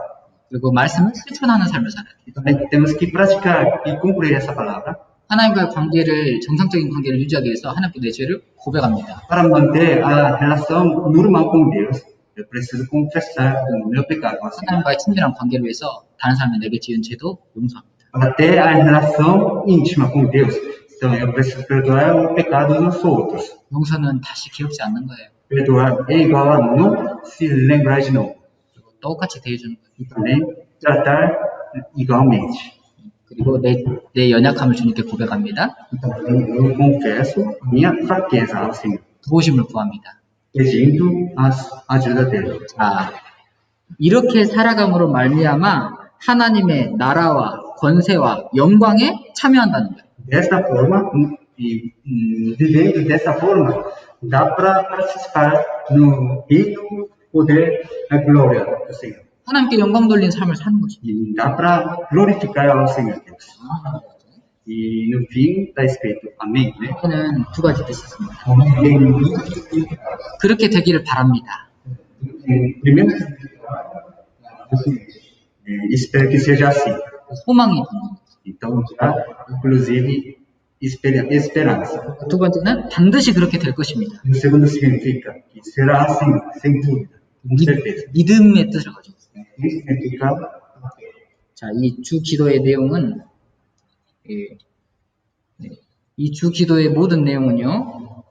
그리고 말씀을 실천하는 삶을 살아야 돼요. E também temos que praticar e cumprir essa palavra. 하나님과의 관계를 정상적인 관계를 유지하기 위해서 하나님께 내 죄를 고백합니다. Para manter a relação normal com Deus, eu preciso confessar o meu pecado ao Senhor. 하나님과의 친밀한 관계를 위해서 다른 사람이 내게 지은 죄도 용서합니다. Para ter a relação íntima com Deus, então eu preciso perdoar o pecado dos outros. 용서는 다시 기억지 않는 거예요. Perdoar é igual a não se lembrar de novo. 그리고 똑같이 대해주는 거예요. E também tratar igualmente. 그리고 내 연약함을 주님께 고백합니다. Então eu confesso minha fraqueza ao Senhor, 도우심을 구합니다. pedindo a ajuda dele. 자, 이렇게 살아감으로 말미암아 하나님의 나라와 권세와 영광에 참여한다는 거예요. Desta forma, e vivendo dessa forma, dá para participar no reino, poder, a glória do Senhor. 하나님께 영광 돌린 삶을 사는 것입니다. E dá para glorificar ao Senhor Deus. E no fim está escrito amém, né? 저는 두 가지 뜻이 있습니다. Tem- 그렇게 되기를 바랍니다. Primeiro, espero que seja assim. 소망이 있는 겁니다. Então, já, inclusive, esperança. 두 번째는 반드시 그렇게 될 것입니다. E o segundo significa que será assim, sem dúvida, com certeza. 믿음의 뜻을 가지고 있습니다. Isso significa 자, 이 주 기도의 내용은 이 주 기도의 모든 내용은요,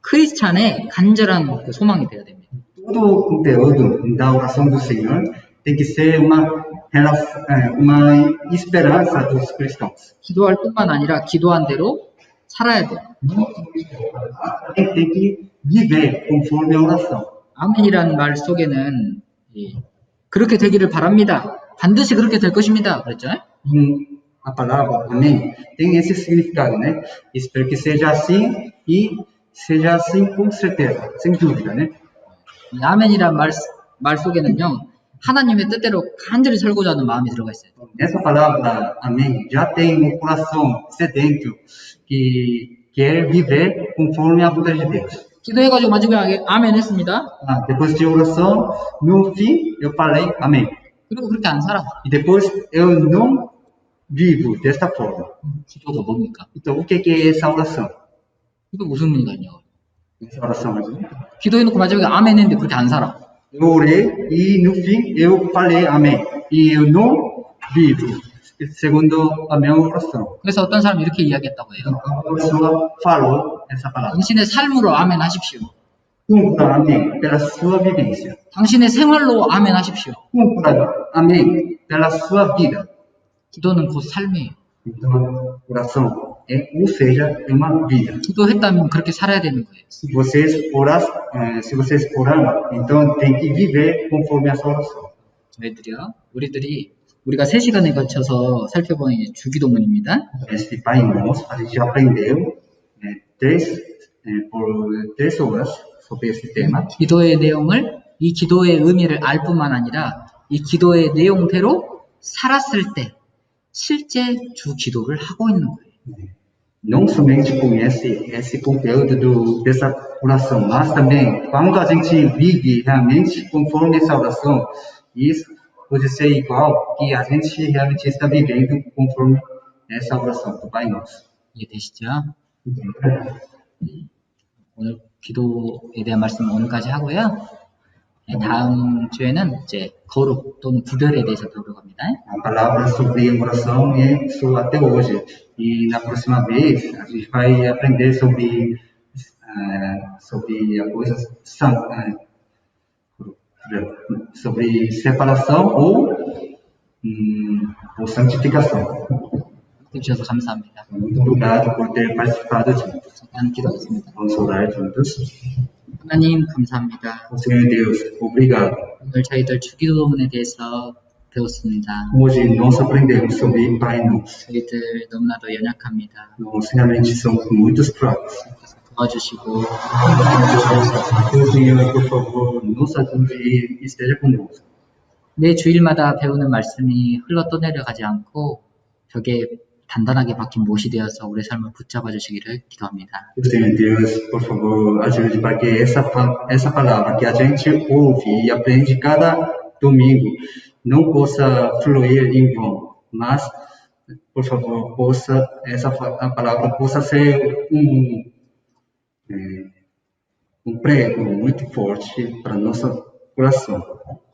크리스찬의 간절한 그 소망이 되어야 됩니다. todo o conteúdo da oração do Senhor tem que ser uma esperança dos cristãos. 기도할 뿐만 아니라 기도한 대로 살아야 돼요. Tem que viver conforme a oração. 아멘이라는 말 속에는 그렇게 되기를 바랍니다. 반드시 그렇게 될 것입니다. 그랬죠? A palavra amém tem esse significado, né? Espero que seja assim e seja assim com certeza, sem dúvida, né? 이 아멘이라는 말 속에는요, 하나님의 뜻대로 간절히 살고자 하는 마음이 들어가 있어요. Nessa palavra amém já tem um coração sedento que quer viver conforme a vontade de Deus. 기도해가지고 마지막에 아멘 했습니다. Depois de oração, no fim eu falei amém. 그리고 그렇게 안 살아. E depois eu não vivo desta forma. 기도가 뭡니까? Então o que é essa oração? 이거 무슨 의미가요? Essa oração aqui. 기도해놓고 마지막에 아멘 했는데 그렇게 안 살아. Eu orei e no fim eu falei amém. E eu não vivo segundo a minha oração. 그래서 어떤 사람이 이렇게 이야기했다고 해요. A pessoa falou essa palavra. 당신의 삶으로 아멘 하십시오. Cumpra amém pela sua vivência. 당신의 생활로 아멘 하십시오. Cumpra amém pela sua vida. 기도는 곧 삶이에요. Então, oração ou seja, é uma vida. 기도했다면 그렇게 살아야 되는 거예요. Se vocês oraram, então tem que viver conforme a sua oração. 저희들이요, 우리가 3시간에 걸쳐서 살펴본 주기도문입니다. Este Pai Nosso, a gente já aprendeu por 3 horas sobre esse tema. 기도의 내용을, 이 기도의 의미를 알 뿐만 아니라 이 기도의 내용대로 살았을 때 실제 주 기도를 하고 있는 거예요. Não somente conhece esse conteúdo dessa oração, mas também quando a gente vive realmente conforme essa oração, isso pode ser igual que a gente realmente está vivendo conforme essa oração do Pai Nosso. 이해되시죠? 오늘 기도에 대한 말씀은 오늘까지 하고요. 다음 주에는 이제 거룩 또는 구별에 대해서 배우려고 합니다. A palavra sobre oração é só até hoje. E na próxima vez a gente vai aprender sobre a coisa sobre separação ou santificação. 해주셔서 감사합니다. Muito obrigado por ter participado juntos. 잠깐 기도하겠습니다. Vamos orar juntos. 하나님 감사합니다. Senhor Deus, obrigado. 오늘 저희들 주기도문에 대해서 배웠습니다. Hoje nós aprendemos sobre Pai Nosso. 저희들 너무나도 연약합니다. Nós realmente somos muito fracos. 도와주시고 Senhor, por favor, nos ajude e esteja conosco. 매 주일마다 배우는 말씀이 흘러 떠내려가지 않고 벽에 단단하게 박힌 못이 되어서 우리의 삶을 붙잡아 주시기를 기도합니다. Senhor Deus, por favor, ajude para que essa palavra que a gente ouve e aprende cada domingo não possa fluir em vão, mas, por favor, a palavra possa ser prego muito forte para nosso coração.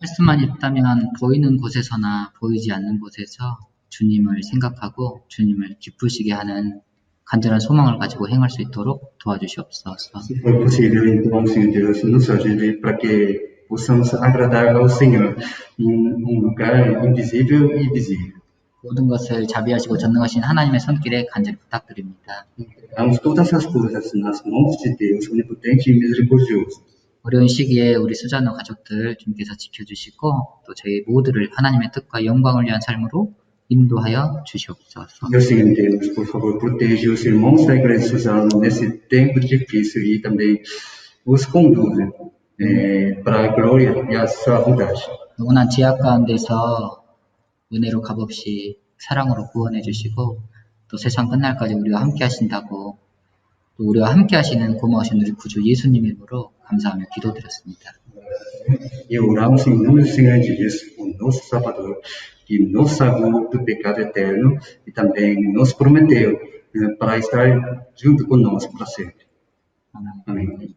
할 수만 있다면 보이는 곳에서나 보이지 않는 곳에서 주님을 생각하고 주님을 기쁘시게 하는 간절한 소망을 가지고 행할 수 있도록 도와주시옵소서. Se for possível, então, Senhor Deus, nos ajude para que possamos agradar ao Senhor em lugar invisível e visível. 모든 것을 자비하시고 전능하신 하나님의 손길에 간절히 부탁드립니다. Entregamos todas as coisas nas mãos de Deus, onipotente e misericordioso. 어려운 시기에 우리 수잔호 가족들 주님께서 지켜주시고 또 저희 모두를 하나님의 뜻과 영광을 위한 삶으로 인도하여 주시옵소서. Meu Senhor Deus, por favor, proteja os irmãos da Igreja Suzano nesse tempo difícil e também os conduza para a glória e a sua vontade. 영원한 제약 가운데서 은혜로 값없이 사랑으로 구원해 주시고 또 세상 끝날까지 우리와 함께 하신다고 또 우리와 함께 하시는 고마우신 우리 구주 예수님 이름으로 감사하며 기도드렸습니다. E oramos em nome do Senhor Jesus, o nosso Salvador, que nos salvou do pecado eterno e também nos prometeu para estar junto conosco para sempre. 아멘. Amém.